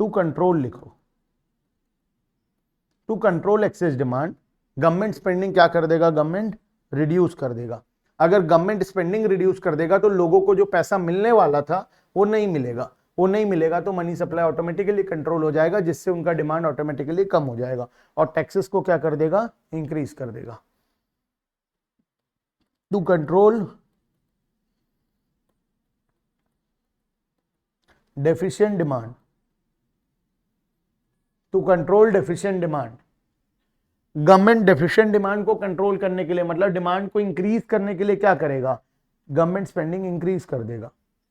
टू कंट्रोल लिखो, to control excess demand, government spending क्या कर देगा? गवर्नमेंट रिड्यूस कर देगा। अगर गवर्नमेंट स्पेंडिंग रिड्यूस कर देगा तो लोगों को जो पैसा मिलने वाला था वो नहीं मिलेगा, वो नहीं मिलेगा तो मनी सप्लाई ऑटोमेटिकली कंट्रोल हो जाएगा, जिससे उनका डिमांड ऑटोमेटिकली कम हो जाएगा, और टैक्सेस को क्या कर देगा? इंक्रीज कर देगा। To control deficient demand, to control deficient demand, government deficient demand को कंट्रोल करने के लिए, मतलब डिमांड को इंक्रीज करने के लिए क्या करेगा, गवर्नमेंट स्पेंडिंग इंक्रीज कर देगा।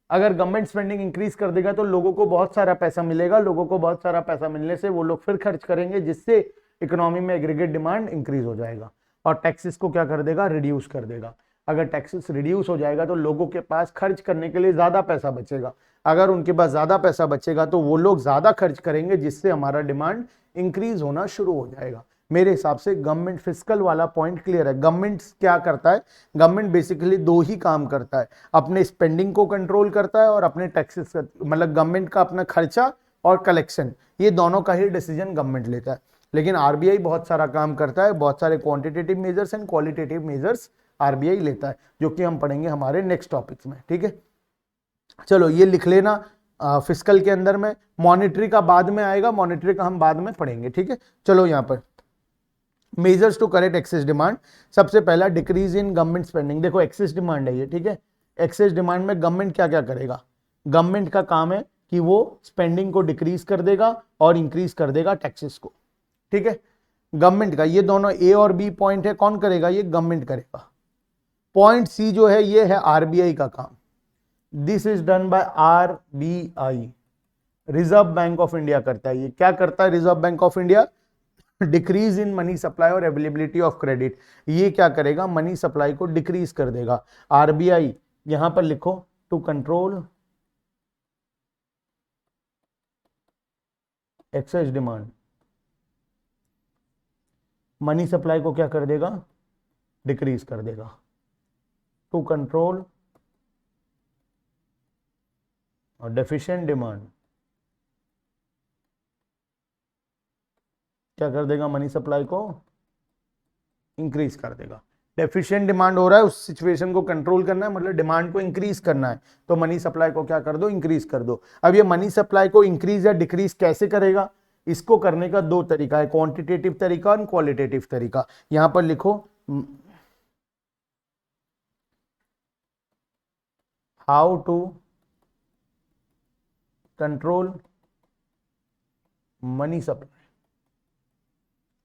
अगर गवर्नमेंट स्पेंडिंग इंक्रीज कर देगा तो लोगों को बहुत सारा पैसा मिलेगा, लोगों को बहुत सारा पैसा मिलने से वो लोग फिर खर्च करेंगे, जिससे इकोनॉमी में एग्रीगेट डिमांड इंक्रीज हो जाएगा। और टैक्सेस को क्या कर देगा, रिड्यूस कर देगा। अगर टैक्सेस रिड्यूस हो जाएगा तो लोगों के पास खर्च करने के लिए ज्यादा पैसा बचेगा। अगर उनके पास ज्यादा पैसा बचेगा तो वो लोग ज्यादा खर्च करेंगे, जिससे हमारा डिमांड इंक्रीज होना शुरू हो जाएगा। मेरे हिसाब से गवर्नमेंट फिस्कल वाला पॉइंट क्लियर है। गवर्नमेंट क्या करता है, गवर्नमेंट बेसिकली दो ही काम करता है, अपने स्पेंडिंग को कंट्रोल करता है और अपने टैक्सेस, मतलब गवर्नमेंट का अपना खर्चा और कलेक्शन, ये दोनों का ही डिसीजन गवर्नमेंट लेता है। लेकिन आरबीआई बहुत सारा काम करता है, बहुत सारे quantitative measures and qualitative measures RBI लेता है, जो कि हम पढ़ेंगे हमारे नेक्स्ट टॉपिक्स में। ठीक है, चलो ये लिख लेना फिस्कल के अंदर में। मॉनेटरी का बाद में आएगा, मॉनेटरी का हम बाद में पढ़ेंगे। ठीक है, चलो यहाँ पर measures to correct excess demand. सबसे पहला डिक्रीज इन गवर्नमेंट स्पेंडिंग। देखो एक्सेस डिमांड है ये, ठीक है। एक्सेस डिमांड में गवर्नमेंट क्या क्या करेगा, गवर्नमेंट का काम है कि वो स्पेंडिंग को डिक्रीज कर देगा और इंक्रीज कर देगा टैक्सेस को। ठीक है, गवर्नमेंट का ये दोनों ए और बी पॉइंट है, कौन करेगा, ये गवर्नमेंट करेगा। पॉइंट सी जो है ये है आरबीआई का काम। This is done by RBI, reserve bank of India करता है। ये क्या करता है reserve bank of India, decrease in money supply और अवेलेबिलिटी ऑफ क्रेडिट। ये क्या करेगा, मनी सप्लाई को डिक्रीज कर देगा। आरबीआई यहां पर लिखो, to control excess demand, money supply को क्या कर देगा, डिक्रीज कर देगा। टू कंट्रोल और डेफिशिएंट डिमांड क्या कर देगा, मनी सप्लाई को इंक्रीज कर देगा। डेफिशिएंट डिमांड हो रहा है, उस सिचुएशन को कंट्रोल करना है, मतलब डिमांड को इंक्रीज करना है, तो मनी सप्लाई को क्या कर दो, इंक्रीज कर दो। अब ये मनी सप्लाई को इंक्रीज या डिक्रीज कैसे करेगा, इसको करने का दो तरीका है, क्वांटिटेटिव तरीका और क्वालिटेटिव तरीका। यहां पर लिखो, how to control money supply.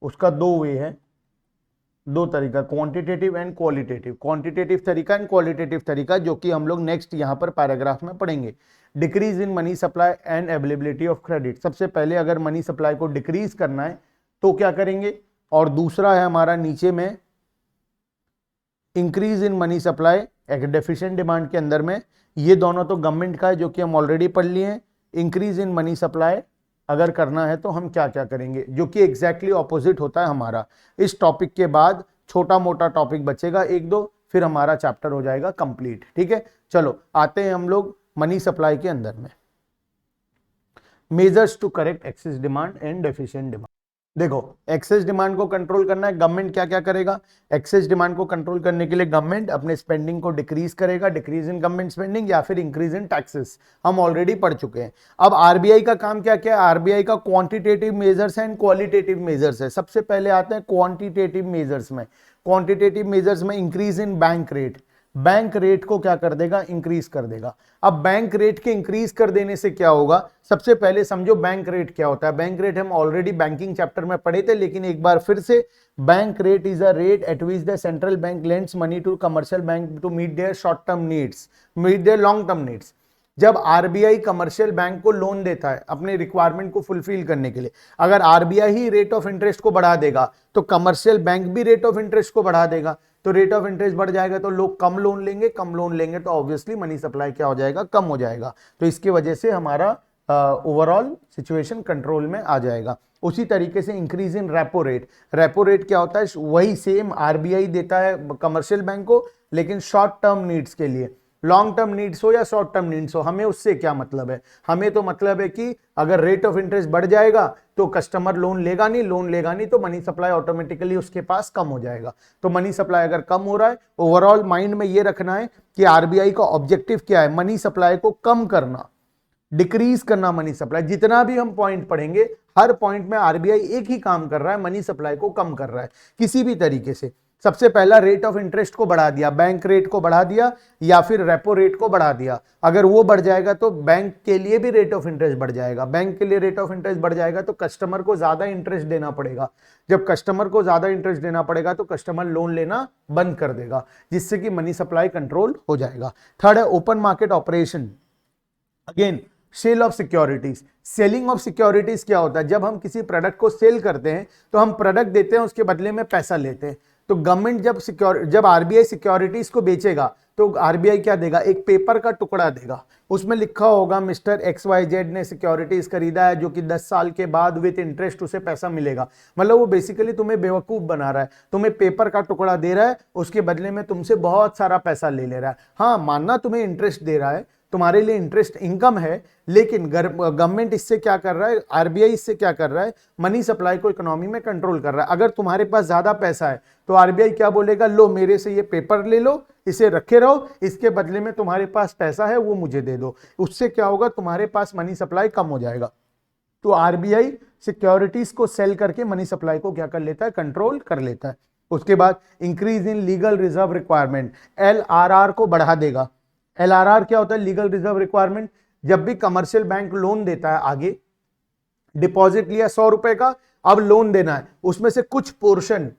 उसका दो वे है, दो तरीका, क्वांटिटेटिव एंड क्वालिटेटिव। क्वांटिटेटिव तरीका एंड क्वालिटेटिव तरीका, जो कि हम लोग नेक्स्ट यहां पर पैराग्राफ में पढ़ेंगे। Decrease in money supply and availability of credit. सबसे पहले अगर मनी सप्लाई को डिक्रीज करना है तो क्या करेंगे, और दूसरा है हमारा नीचे में इंक्रीज इन मनी सप्लाई एक डेफिशिएंट डिमांड के अंदर में। ये दोनों तो गवर्नमेंट का है, जो कि हम ऑलरेडी पढ़ लिए हैं। इंक्रीज इन मनी सप्लाई अगर करना है तो हम क्या क्या करेंगे, जो कि एग्जैक्टली ऑपोजिट होता है हमारा। इस टॉपिक के बाद छोटा मोटा टॉपिक बचेगा एक दो, फिर हमारा चैप्टर हो जाएगा कंप्लीट। ठीक है, चलो आते हैं हम लोग मनी सप्लाई के अंदर में। Measures to correct excess demand and deficient demand. देखो एक्सेस डिमांड को कंट्रोल करना है, गवर्नमेंट क्या क्या करेगा, एक्सेस डिमांड को कंट्रोल करने के लिए गवर्नमेंट अपने स्पेंडिंग को डिक्रीज करेगा, डिक्रीज इन गवर्नमेंट स्पेंडिंग, या फिर इंक्रीज इन टैक्सेस, हम ऑलरेडी पढ़ चुके हैं। अब आरबीआई का काम क्या क्या है, आरबीआई का quantitative measures and qualitative measures है। सबसे पहले आते हैं क्वांटिटेटिव मेजर्स में। क्वांटिटेटिव मेजर्स में increase in bank rate, bank rate को क्या कर देगा, इंक्रीज कर देगा। अब बैंक रेट के इंक्रीज कर देने से क्या होगा, सबसे पहले समझो बैंक रेट क्या होता है। बैंक रेट हम ऑलरेडी बैंकिंग चैप्टर में पढ़े थे, लेकिन एक बार फिर से, bank rate is a rate at which the central bank lends money to commercial bank to meet their short term needs, meet their long term needs. जब आरबीआई कमर्शियल बैंक को लोन देता है अपने रिक्वायरमेंट को fulfil करने के लिए, अगर RBI he rate of interest को बढ़ा देगा तो कमर्शियल बैंक भी रेट ऑफ इंटरेस्ट को बढ़ा देगा, तो रेट ऑफ इंटरेस्ट बढ़ जाएगा तो लोग कम लोन लेंगे, कम लोन लेंगे तो ऑब्वियसली मनी सप्लाई क्या हो जाएगा, कम हो जाएगा। तो इसकी वजह से हमारा ओवरऑल सिचुएशन कंट्रोल में आ जाएगा। उसी तरीके से increase in repo rate, repo rate क्या होता है, वही सेम आरबीआई देता है कमर्शियल बैंक को, लेकिन शॉर्ट टर्म नीड्स के लिए। लॉन्ग टर्म नीड्स हो या शॉर्ट टर्म नीड्स हो, हमें उससे क्या मतलब है, हमें तो मतलब है कि अगर रेट ऑफ इंटरेस्ट बढ़ जाएगा तो कस्टमर लोन लेगा नहीं, लोन लेगा नहीं तो मनी सप्लाई ऑटोमेटिकली उसके पास कम हो जाएगा। तो मनी सप्लाई अगर कम हो रहा है, ओवरऑल माइंड में ये रखना है कि आरबीआई का ऑब्जेक्टिव क्या है, मनी सप्लाई को कम करना, डिक्रीज करना मनी सप्लाई। जितना भी हम पॉइंट पढ़ेंगे, हर पॉइंट में आरबीआई एक ही काम कर रहा है, मनी सप्लाई को कम कर रहा है किसी भी तरीके से। सबसे पहला रेट ऑफ इंटरेस्ट को बढ़ा दिया, बैंक रेट को बढ़ा दिया या फिर रेपो रेट को बढ़ा दिया। अगर वो बढ़ जाएगा तो बैंक के लिए भी रेट ऑफ इंटरेस्ट बढ़ जाएगा, बैंक के लिए रेट ऑफ इंटरेस्ट बढ़ जाएगा तो कस्टमर को ज्यादा इंटरेस्ट देना पड़ेगा। जब कस्टमर को ज्यादा इंटरेस्ट देना पड़ेगा तो कस्टमर लोन लेना बंद कर देगा, जिससे कि मनी सप्लाई कंट्रोल हो जाएगा। थर्ड है open market operation. Again sale of securities. Selling of securities क्या होता है? जब हम किसी प्रोडक्ट को सेल करते हैं तो हम प्रोडक्ट देते हैं, उसके बदले में पैसा लेते हैं। तो गवर्नमेंट जब आरबीआई सिक्योरिटीज को बेचेगा तो आरबीआई क्या देगा? एक पेपर का टुकड़ा देगा, उसमें लिखा होगा मिस्टर XYZ ने सिक्योरिटीज खरीदा है, जो कि 10 साल के बाद विद इंटरेस्ट उसे पैसा मिलेगा। मतलब वो बेसिकली तुम्हें बेवकूफ बना रहा है, तुम्हें पेपर का टुकड़ा दे रहा है, उसके बदले में तुमसे बहुत सारा पैसा ले रहा है। हाँ, मानना तुम्हें इंटरेस्ट दे रहा है, तुम्हारे लिए इंटरेस्ट इनकम है, लेकिन गवर्नमेंट इससे क्या कर रहा है, आरबीआई इससे क्या कर रहा है? मनी सप्लाई को इकोनॉमी में कंट्रोल कर रहा है। अगर तुम्हारे पास ज्यादा पैसा है तो आरबीआई क्या बोलेगा? लो मेरे से ये पेपर ले लो, इसे रखे रहो, इसके बदले में तुम्हारे पास पैसा है वो मुझे दे दो। उससे क्या होगा? तुम्हारे पास मनी सप्लाई कम हो जाएगा। तो आरबीआई सिक्योरिटीज को सेल करके मनी सप्लाई को क्या कर लेता है? कंट्रोल कर लेता है। उसके बाद increase in legal reserve requirement, LRR को बढ़ा देगा। LRR क्या होता है? Legal reserve requirement. जब भी कमर्शियल बैंक लोन देता है, आगे डिपॉजिट लिया 100 रुपए का, अब लोन देना है, उसमें से कुछ पोर्शन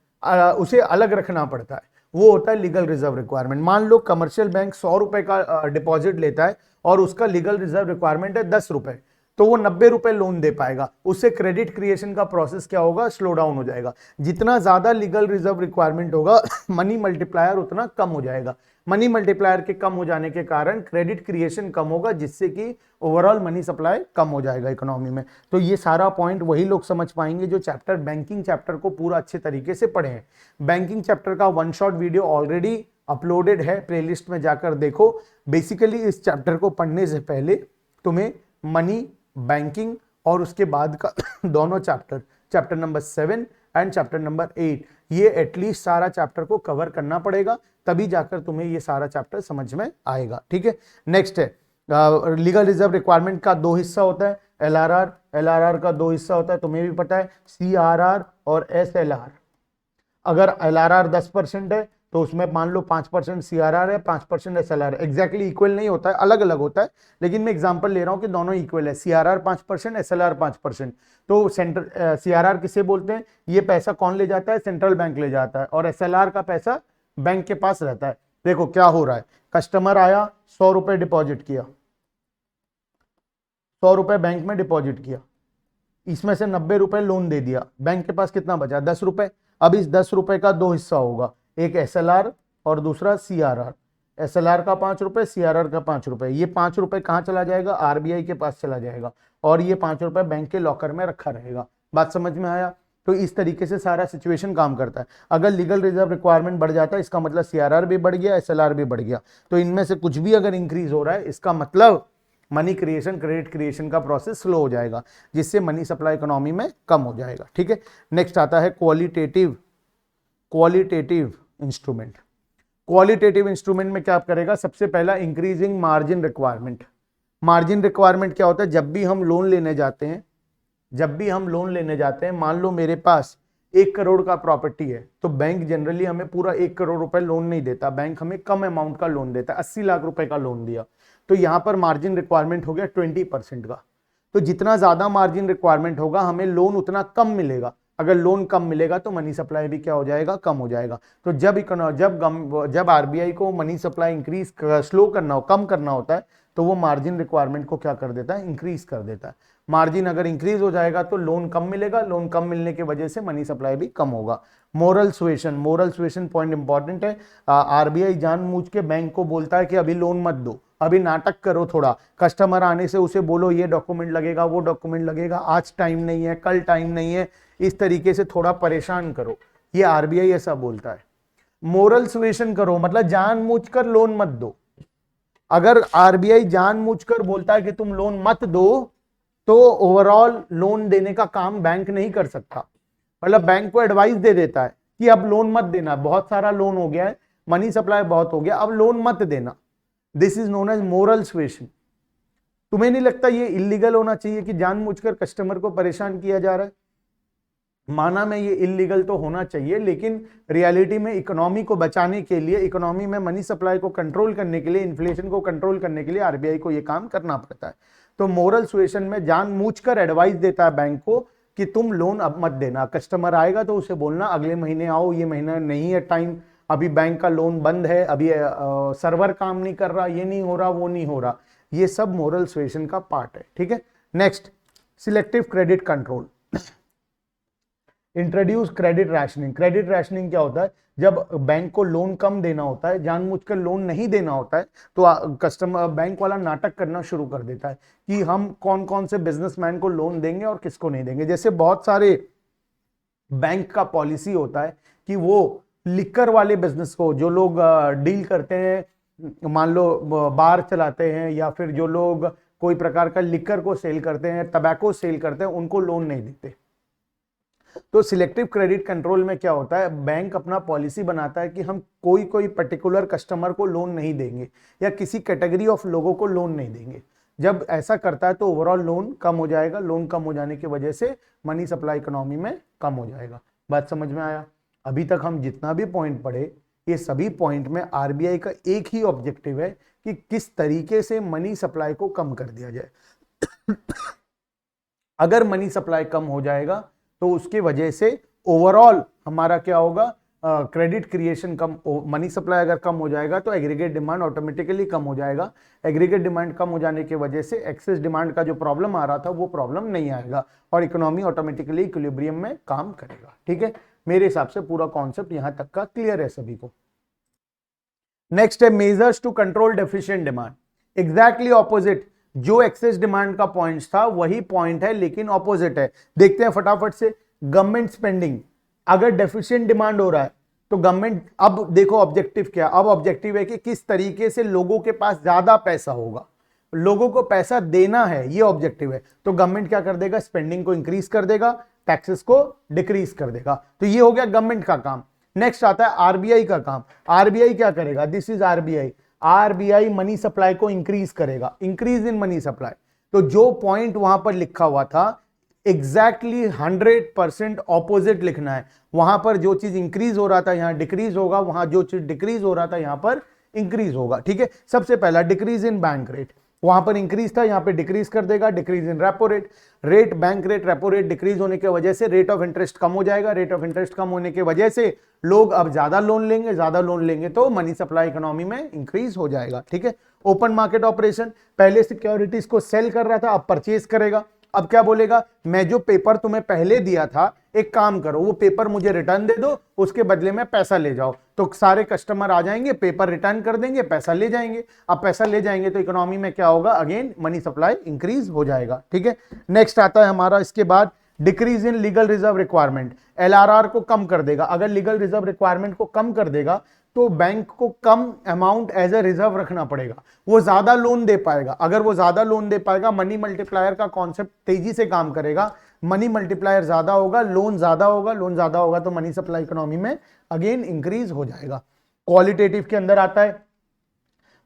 उसे अलग रखना पड़ता है, वो होता है लीगल रिजर्व रिक्वायरमेंट। मान लो कमर्शियल बैंक 100 रुपए का डिपॉजिट लेता है और उसका लीगल रिजर्व रिक्वायरमेंट है 10 रुपए, तो वो 90 रुपए लोन दे पाएगा। उससे क्रेडिट क्रिएशन का प्रोसेस क्या होगा? स्लो डाउन हो जाएगा। जितना ज्यादा लीगल रिजर्व रिक्वायरमेंट होगा मनी मल्टीप्लायर उतना कम हो जाएगा। मनी मल्टीप्लायर के कम हो जाने के कारण क्रेडिट क्रिएशन कम होगा, जिससे कि ओवरऑल मनी सप्लाई कम हो जाएगा इकोनॉमी में। तो ये सारा पॉइंट वही लोग समझ पाएंगे जो चैप्टर बैंकिंग चैप्टर को पूरा अच्छे तरीके से पढ़े हैं। बैंकिंग चैप्टर का 1 शॉट वीडियो ऑलरेडी अपलोडेड है, प्लेलिस्ट में जाकर देखो। बेसिकली इस चैप्टर को पढ़ने से पहले तुम्हें मनी, बैंकिंग और उसके बाद का दोनों chapter number 7 and chapter number 8, ये एटलीस्ट सारा चैप्टर को कवर करना पड़ेगा, तभी जाकर तुम्हें ये सारा चैप्टर समझ में आएगा। ठीक है, नेक्स्ट है लीगल रिजर्व रिक्वायरमेंट का 2 हिस्सा होता है। LRR का 2 हिस्सा होता है, तुम्हें भी पता है, CRR और SLR। अगर LRR 10% है तो उसमें मान लो 5% CRR है, 5% SLR है। एग्जैक्टली इक्वल नहीं होता है, अलग अलग होता है, लेकिन मैं एग्जांपल ले रहा हूं कि दोनों इक्वल है। CRR 5%, SLR 5%। तो सेंट्रल CRR किसे बोलते हैं? ये पैसा कौन ले जाता है? सेंट्रल बैंक ले जाता है। और SLR का पैसा बैंक के पास रहता है। देखो क्या हो रहा है, कस्टमर आया, 100 रुपए डिपॉजिट किया, 100 रुपए बैंक में डिपॉजिट किया, इसमें से 90 रुपए लोन दे दिया, बैंक के पास कितना बचा? 10 रुपए। अब इस 10 रुपए का 2 हिस्सा होगा, एक SLR और दूसरा CRR। SLR का 5 रुपए, CRR का 5 रुपए। ये 5 रुपए कहाँ चला जाएगा? आरबीआई के पास चला जाएगा, और ये 5 रुपए बैंक के लॉकर में रखा रहेगा। बात समझ में आया? तो इस तरीके से सारा सिचुएशन काम करता है। अगर लीगल रिजर्व रिक्वायरमेंट बढ़ जाता है, इसका मतलब CRR भी बढ़ गया, SLR भी बढ़ गया। तो इनमें से कुछ भी अगर इंक्रीज हो रहा है, इसका मतलब मनी क्रिएशन, क्रेडिट क्रिएशन का प्रोसेस स्लो हो जाएगा, जिससे मनी सप्लाई इकोनॉमी में कम हो जाएगा। ठीक है, नेक्स्ट आता है क्वालिटेटिव इंस्ट्रूमेंट। क्वालिटेटिव इंस्ट्रूमेंट में क्या करेगा? सबसे पहला increasing margin requirement. Margin requirement क्या होता है? जब भी हम लोन लेने जाते हैं, मान लो मेरे पास 1 करोड़ का प्रॉपर्टी है, तो बैंक जनरली हमें पूरा 1 करोड़ रुपए लोन नहीं देता, बैंक हमें कम अमाउंट का लोन देता है। 80 लाख रुपए का लोन दिया, तो यहां पर मार्जिन रिक्वायरमेंट हो गया 20% का। तो जितना ज्यादा मार्जिन रिक्वायरमेंट होगा, हमें लोन उतना कम मिलेगा। अगर लोन कम मिलेगा तो मनी सप्लाई भी क्या हो जाएगा? कम हो जाएगा। तो जब आरबीआई को मनी सप्लाई इंक्रीज स्लो करना हो, कम करना होता है, तो वो मार्जिन रिक्वायरमेंट को क्या कर देता है? इंक्रीज कर देता है। मार्जिन अगर इंक्रीज हो जाएगा तो लोन कम मिलेगा, लोन कम मिलने की वजह से मनी सप्लाई भी कम होगा। मोरल सुएशन पॉइंट इंपॉर्टेंट है। आरबीआई जानबूझ के बैंक को बोलता है कि अभी लोन मत दो, अभी नाटक करो थोड़ा, कस्टमर आने से उसे बोलो ये डॉक्यूमेंट लगेगा, वो डॉक्यूमेंट लगेगा, आज टाइम नहीं है, कल टाइम नहीं है, इस तरीके से थोड़ा परेशान करो। ये आरबीआई ऐसा बोलता है। मोरल सुएशन करो मतलब जानबूझकर लोन मत दो। अगर आरबीआई जानबूझकर बोलता है कि तुम लोन मत दो, तो ओवरऑल लोन देने का काम बैंक नहीं कर सकता। मतलब बैंक को एडवाइस दे देता है कि अब लोन मत देना, बहुत सारा लोन हो गया है, मनी सप्लाई बहुत हो गया, अब लोन मत देना। This is known as moral suasion. तुम्हें नहीं लगता ये इलीगल होना चाहिए कि जानबूझकर कस्टमर को परेशान किया जा रहा है? माना मैं ये इलीगल तो होना चाहिए, लेकिन रियलिटी में इकोनॉमी को बचाने के लिए, इकोनॉमी में मनी सप्लाई को कंट्रोल करने के लिए, इन्फ्लेशन को कंट्रोल करने के लिए आरबीआई को ये काम करना पड़ता है। तो मोरल सुएशन में जानबूझकर एडवाइस देता है बैंक को कि तुम लोन अब मत देना। कस्टमर आएगा तो उसे बोलना अगले महीने आओ, ये महीना नहीं है टाइम, अभी बैंक का लोन बंद है, अभी सर्वर काम नहीं कर रहा, ये नहीं हो रहा, वो नहीं हो रहा। ये सब मोरल सुएशन का पार्ट है, ठीक है। Next, selective credit control. Introduce credit rationing. Credit rationing क्या होता है? जब बैंक को लोन कम देना होता है, जानबूझकर लोन नहीं देना होता है, तो कस्टमर बैंक वाला नाटक करना शुरू कर देता है कि हम कौन कौन से बिजनेसमैन को लोन देंगे और किसको नहीं देंगे। जैसे बहुत सारे बैंक का पॉलिसी होता है कि वो लिकर वाले बिजनेस को, जो लोग डील करते हैं, मान लो बार चलाते हैं या फिर जो लोग कोई प्रकार का लिकर को सेल करते हैं, टबैको सेल करते हैं, उनको लोन नहीं देते। तो सिलेक्टिव क्रेडिट कंट्रोल में क्या होता है, बैंक अपना पॉलिसी बनाता है कि हम कोई कोई पर्टिकुलर कस्टमर को लोन नहीं देंगे या किसी कैटेगरी ऑफ लोगों को लोन नहीं देंगे। जब ऐसा करता है तो ओवरऑल लोन कम हो जाएगा, लोन कम हो जाने की वजह से मनी सप्लाई इकोनॉमी में कम हो जाएगा। बात समझ में आया? अभी तक हम जितना भी पॉइंट पढ़े, ये सभी पॉइंट में आरबीआई का एक ही ऑब्जेक्टिव है कि किस तरीके से मनी सप्लाई को कम कर दिया जाए। अगर मनी सप्लाई कम हो जाएगा तो उसके वजह से ओवरऑल हमारा क्या होगा, क्रेडिट क्रिएशन कम, मनी सप्लाई अगर कम हो जाएगा तो एग्रीगेट डिमांड ऑटोमेटिकली कम हो जाएगा। एग्रीगेट डिमांड कम हो जाने की वजह से एक्सेस डिमांड का जो प्रॉब्लम आ रहा था वो प्रॉब्लम नहीं आएगा और इकोनॉमी ऑटोमेटिकली इक्विलिब्रियम में काम करेगा, ठीक है। मेरे हिसाब से पूरा कॉन्सेप्ट यहां तक का क्लियर है सभी को। नेक्स्ट है measures to control deficient demand. Exactly opposite, जो एक्सेस डिमांड का पॉइंट था वही पॉइंट है लेकिन ऑपोजिट है। देखते हैं फटाफट से। गवर्नमेंट स्पेंडिंग, अगर डेफिशिएंट डिमांड हो रहा है तो गवर्नमेंट, अब देखो ऑब्जेक्टिव क्या, अब ऑब्जेक्टिव है कि किस तरीके से लोगों के पास ज्यादा पैसा होगा, लोगों को पैसा देना है, ये ऑब्जेक्टिव है। तो गवर्नमेंट क्या कर देगा, स्पेंडिंग को इंक्रीज कर देगा, टैक्सेस को डिक्रीज कर देगा। तो ये हो गया गवर्नमेंट का काम। नेक्स्ट आता है आरबीआई का काम। आरबीआई क्या करेगा, this is RBI. RBI money supply को इंक्रीज करेगा, इंक्रीज इन मनी सप्लाई। तो जो पॉइंट वहां पर लिखा हुआ था एग्जैक्टली 100% ऑपोजिट लिखना है। वहां पर जो चीज इंक्रीज हो रहा था यहां डिक्रीज होगा, वहां जो चीज डिक्रीज हो रहा था यहां पर इंक्रीज होगा, ठीक है। सबसे पहला डिक्रीज इन बैंक रेट, वहां पर इंक्रीज था यहां पे डिक्रीज कर देगा। Decrease in repo rate, rate bank rate repo rate decrease होने की वजह से रेट ऑफ इंटरेस्ट कम हो जाएगा। रेट ऑफ इंटरेस्ट कम होने की वजह से लोग अब ज्यादा लोन लेंगे, ज्यादा लोन लेंगे तो मनी सप्लाई इकोनॉमी में इंक्रीज हो जाएगा, ठीक है। ओपन मार्केट ऑपरेशन, पहले सिक्योरिटीज को सेल कर रहा था, अब परचेज करेगा। अब क्या बोलेगा, मैं जो पेपर तुम्हें पहले दिया था, एक काम करो, वो पेपर मुझे रिटर्न दे दो, उसके बदले में पैसा ले जाओ। तो सारे कस्टमर आ जाएंगे, पेपर रिटर्न कर देंगे, पैसा ले जाएंगे। अब पैसा ले जाएंगे तो इकोनॉमी में क्या होगा, अगेन मनी सप्लाई इंक्रीज हो जाएगा, ठीक है। नेक्स्ट आता है हमारा इसके बाद decrease in legal reserve requirement. LRR को कम कर देगा। अगर लीगल रिजर्व रिक्वायरमेंट को कम कर देगा तो बैंक को कम अमाउंट एज ए रिजर्व रखना पड़ेगा, वो ज्यादा लोन दे पाएगा। अगर वो ज्यादा लोन दे पाएगा, मनी मल्टीप्लायर का कॉन्सेप्ट तेजी से काम करेगा। मनी मल्टीप्लायर ज्यादा होगा, लोन ज्यादा होगा, लोन ज्यादा होगा तो मनी सप्लाई इकोनॉमी में अगेन इंक्रीज हो जाएगा। क्वालिटेटिव के अंदर आता है,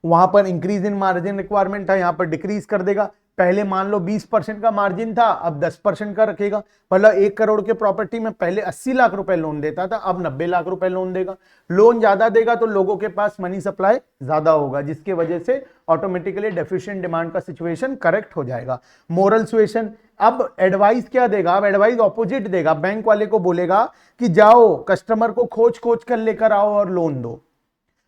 वहां पर इंक्रीज इन मार्जिन रिक्वायरमेंट था, यहां पर डिक्रीज कर देगा। पहले मान लो 20% का मार्जिन था, अब 10% का रखेगा। मतलब 1 करोड़ के प्रॉपर्टी में पहले 80 लाख रुपए लोन देता था, अब 90 लाख रुपए लोन देगा। लोन ज्यादा देगा तो लोगों के पास मनी सप्लाई ज्यादा होगा, जिसकी वजह से ऑटोमेटिकली डेफिशिएंट डिमांड का सिचुएशन करेक्ट हो जाएगा। मोरल सुएशन, अब एडवाइस क्या देगा, अब एडवाइस ऑपोजिट देगा। बैंक वाले को बोलेगा कि जाओ कस्टमर को खोज खोज कर लेकर आओ और लोन दो।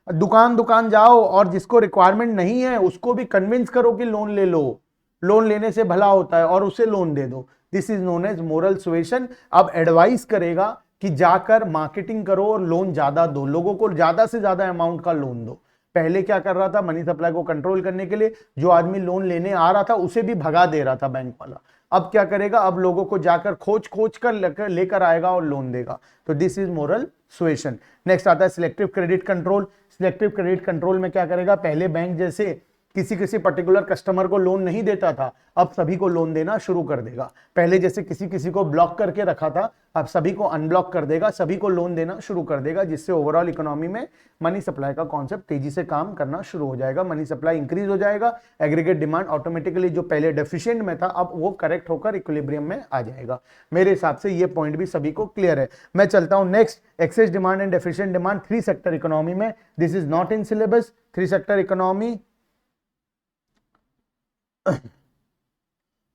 दुकान दुकान जाओ और जिसको रिक्वायरमेंट नहीं है उसको भी कन्विंस करो कि लोन ले लो, लोन लेने से भला होता है, और उसे लोन दे दो। This is known as moral suasion. अब एडवाइस करेगा कि जाकर मार्केटिंग करो और लोन ज्यादा दो, लोगों को ज्यादा से ज्यादा अमाउंट का लोन दो। पहले क्या कर रहा था, मनी सप्लाई को कंट्रोल करने के लिए जो आदमी लोन लेने आ रहा था उसे भी भगा दे रहा था बैंक वाला। अब क्या करेगा, अब लोगों को जाकर खोज खोज कर लेकर आएगा और लोन देगा। तो this is moral suasion. Next आता है selective credit control. Selective credit control में क्या करेगा, पहले बैंक जैसे किसी किसी पर्टिकुलर कस्टमर को लोन नहीं देता था, अब सभी को लोन देना शुरू कर देगा। पहले जैसे किसी किसी को ब्लॉक करके रखा था, अब सभी को अनब्लॉक कर देगा, सभी को लोन देना शुरू कर देगा, जिससे ओवरऑल इकोनॉमी में मनी सप्लाई का कॉन्सेप्ट तेजी से काम करना शुरू हो जाएगा, मनी सप्लाई इंक्रीज हो जाएगा, एग्रीगेट डिमांड ऑटोमेटिकली जो पहले डेफिशिएंट में था अब वो करेक्ट होकर इक्विलिब्रियम में आ जाएगा। मेरे हिसाब से ये पॉइंट भी सभी को क्लियर है। मैं चलता हूं next, excess demand and deficient demand three sector economy में। This is not in syllabus, three sector economy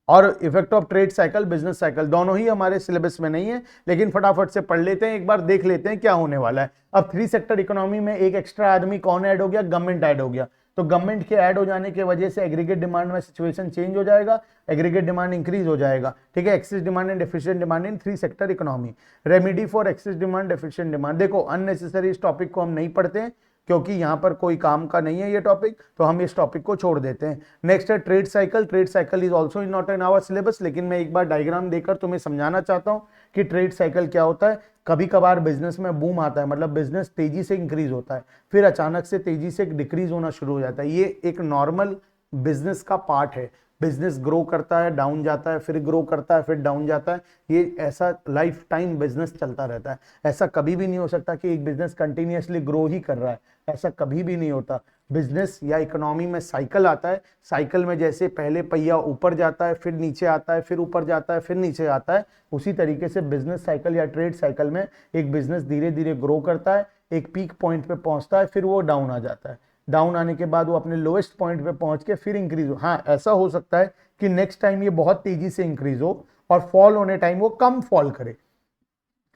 और effect of trade cycle, business cycle, दोनों ही हमारे सिलेबस में नहीं है, लेकिन फटाफट से पढ़ लेते हैं, एक बार देख लेते हैं क्या होने वाला है। अब थ्री सेक्टर इकोनॉमी में एक एक्स्ट्रा आदमी कौन ऐड हो गया, गवर्नमेंट ऐड हो गया। तो गवर्नमेंट के ऐड हो जाने की वजह से एग्रीगेट डिमांड में सिचुएशन चेंज हो जाएगा, एग्रीगेट डिमांड इंक्रीज हो जाएगा। ठीक है, access demand and deficient demand in three sector economy. Remedy for excess demand deficient demand, देखो अननेसेसरी इस टॉपिक को हम नहीं पढ़ते हैं क्योंकि यहाँ पर कोई काम का नहीं है ये टॉपिक, तो हम इस टॉपिक को छोड़ देते हैं। नेक्स्ट है trade cycle. Trade cycle is also not in our syllabus, लेकिन मैं एक बार डायग्राम देकर तुम्हें समझाना चाहता हूँ कि ट्रेड साइकिल क्या होता है। कभी कभार बिजनेस में बूम आता है, मतलब बिजनेस तेजी से इंक्रीज होता है, फिर अचानक से तेजी से डिक्रीज होना शुरू हो जाता है। ये एक नॉर्मल बिजनेस का पार्ट है। बिजनेस ग्रो करता है, डाउन जाता है, फिर ग्रो करता है, फिर डाउन जाता है। ये ऐसा लाइफ टाइम बिजनेस चलता रहता है। ऐसा कभी भी नहीं हो सकता कि एक बिजनेस कंटिन्यूअसली ग्रो ही कर रहा है, ऐसा कभी भी नहीं होता। बिजनेस या इकोनॉमी में साइकिल आता है, साइकिल में जैसे पहले पहिया ऊपर जाता है, फिर नीचे आता है, फिर ऊपर जाता है, फिर नीचे आता है, उसी तरीके से बिजनेस साइकिल या ट्रेड साइकिल में एक बिजनेस धीरे धीरे ग्रो करता है, एक पीक पॉइंट पे पहुंचता है, फिर वो डाउन आ जाता है। डाउन आने के बाद वो अपने लोएस्ट पॉइंट पे पहुंच के फिर इंक्रीज हो। हाँ, ऐसा हो सकता है कि नेक्स्ट टाइम ये बहुत तेजी से इंक्रीज हो और फॉल होने टाइम वो कम फॉल करे,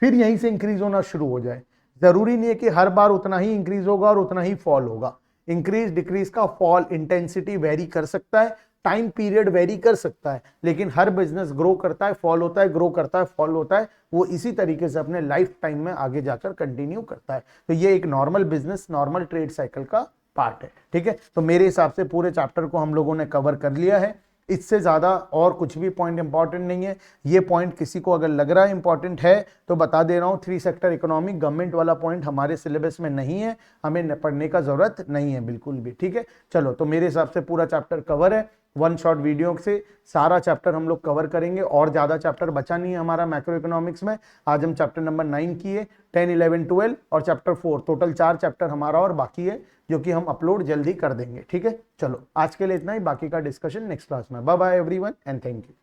फिर यहीं से इंक्रीज होना शुरू हो जाए। जरूरी नहीं है कि हर बार उतना ही इंक्रीज होगा और उतना ही फॉल होगा। इंक्रीज डिक्रीज का फॉल इंटेंसिटी वेरी कर सकता है, टाइम पीरियड वेरी कर सकता है, लेकिन हर बिजनेस ग्रो करता है, फॉल होता है, ग्रो करता है, फॉल होता है, वो इसी तरीके से अपने लाइफ टाइम में आगे जाकर कंटिन्यू करता है। तो ये एक normal business, normal trade cycle का पार्ट है। ठीक है, तो मेरे हिसाब से पूरे चैप्टर को हम लोगों ने कवर कर लिया है। इससे ज्यादा और कुछ भी पॉइंट इंपॉर्टेंट नहीं है। ये पॉइंट किसी को अगर लग रहा है इंपॉर्टेंट है तो बता दे रहा हूं, थ्री सेक्टर इकोनॉमिक गवर्नमेंट वाला पॉइंट हमारे सिलेबस में नहीं है, हमें पढ़ने का जरूरत नहीं है बिल्कुल भी। ठीक है, चलो, तो मेरे हिसाब से पूरा चैप्टर कवर है। वन शॉट वीडियो से सारा चैप्टर हम लोग कवर करेंगे और ज्यादा चैप्टर बचा नहीं है हमारा मैक्रो इकोनॉमिक्स में। आज हम चैप्टर नंबर 9 किए, 10, 11, 12 और चैप्टर 4, टोटल 4 चैप्टर हमारा और बाकी है, जो कि हम अपलोड जल्दी कर देंगे। ठीक है, चलो आज के लिए इतना ही, बाकी का डिस्कशन नेक्स्ट क्लास में। Bye bye everyone and thank you.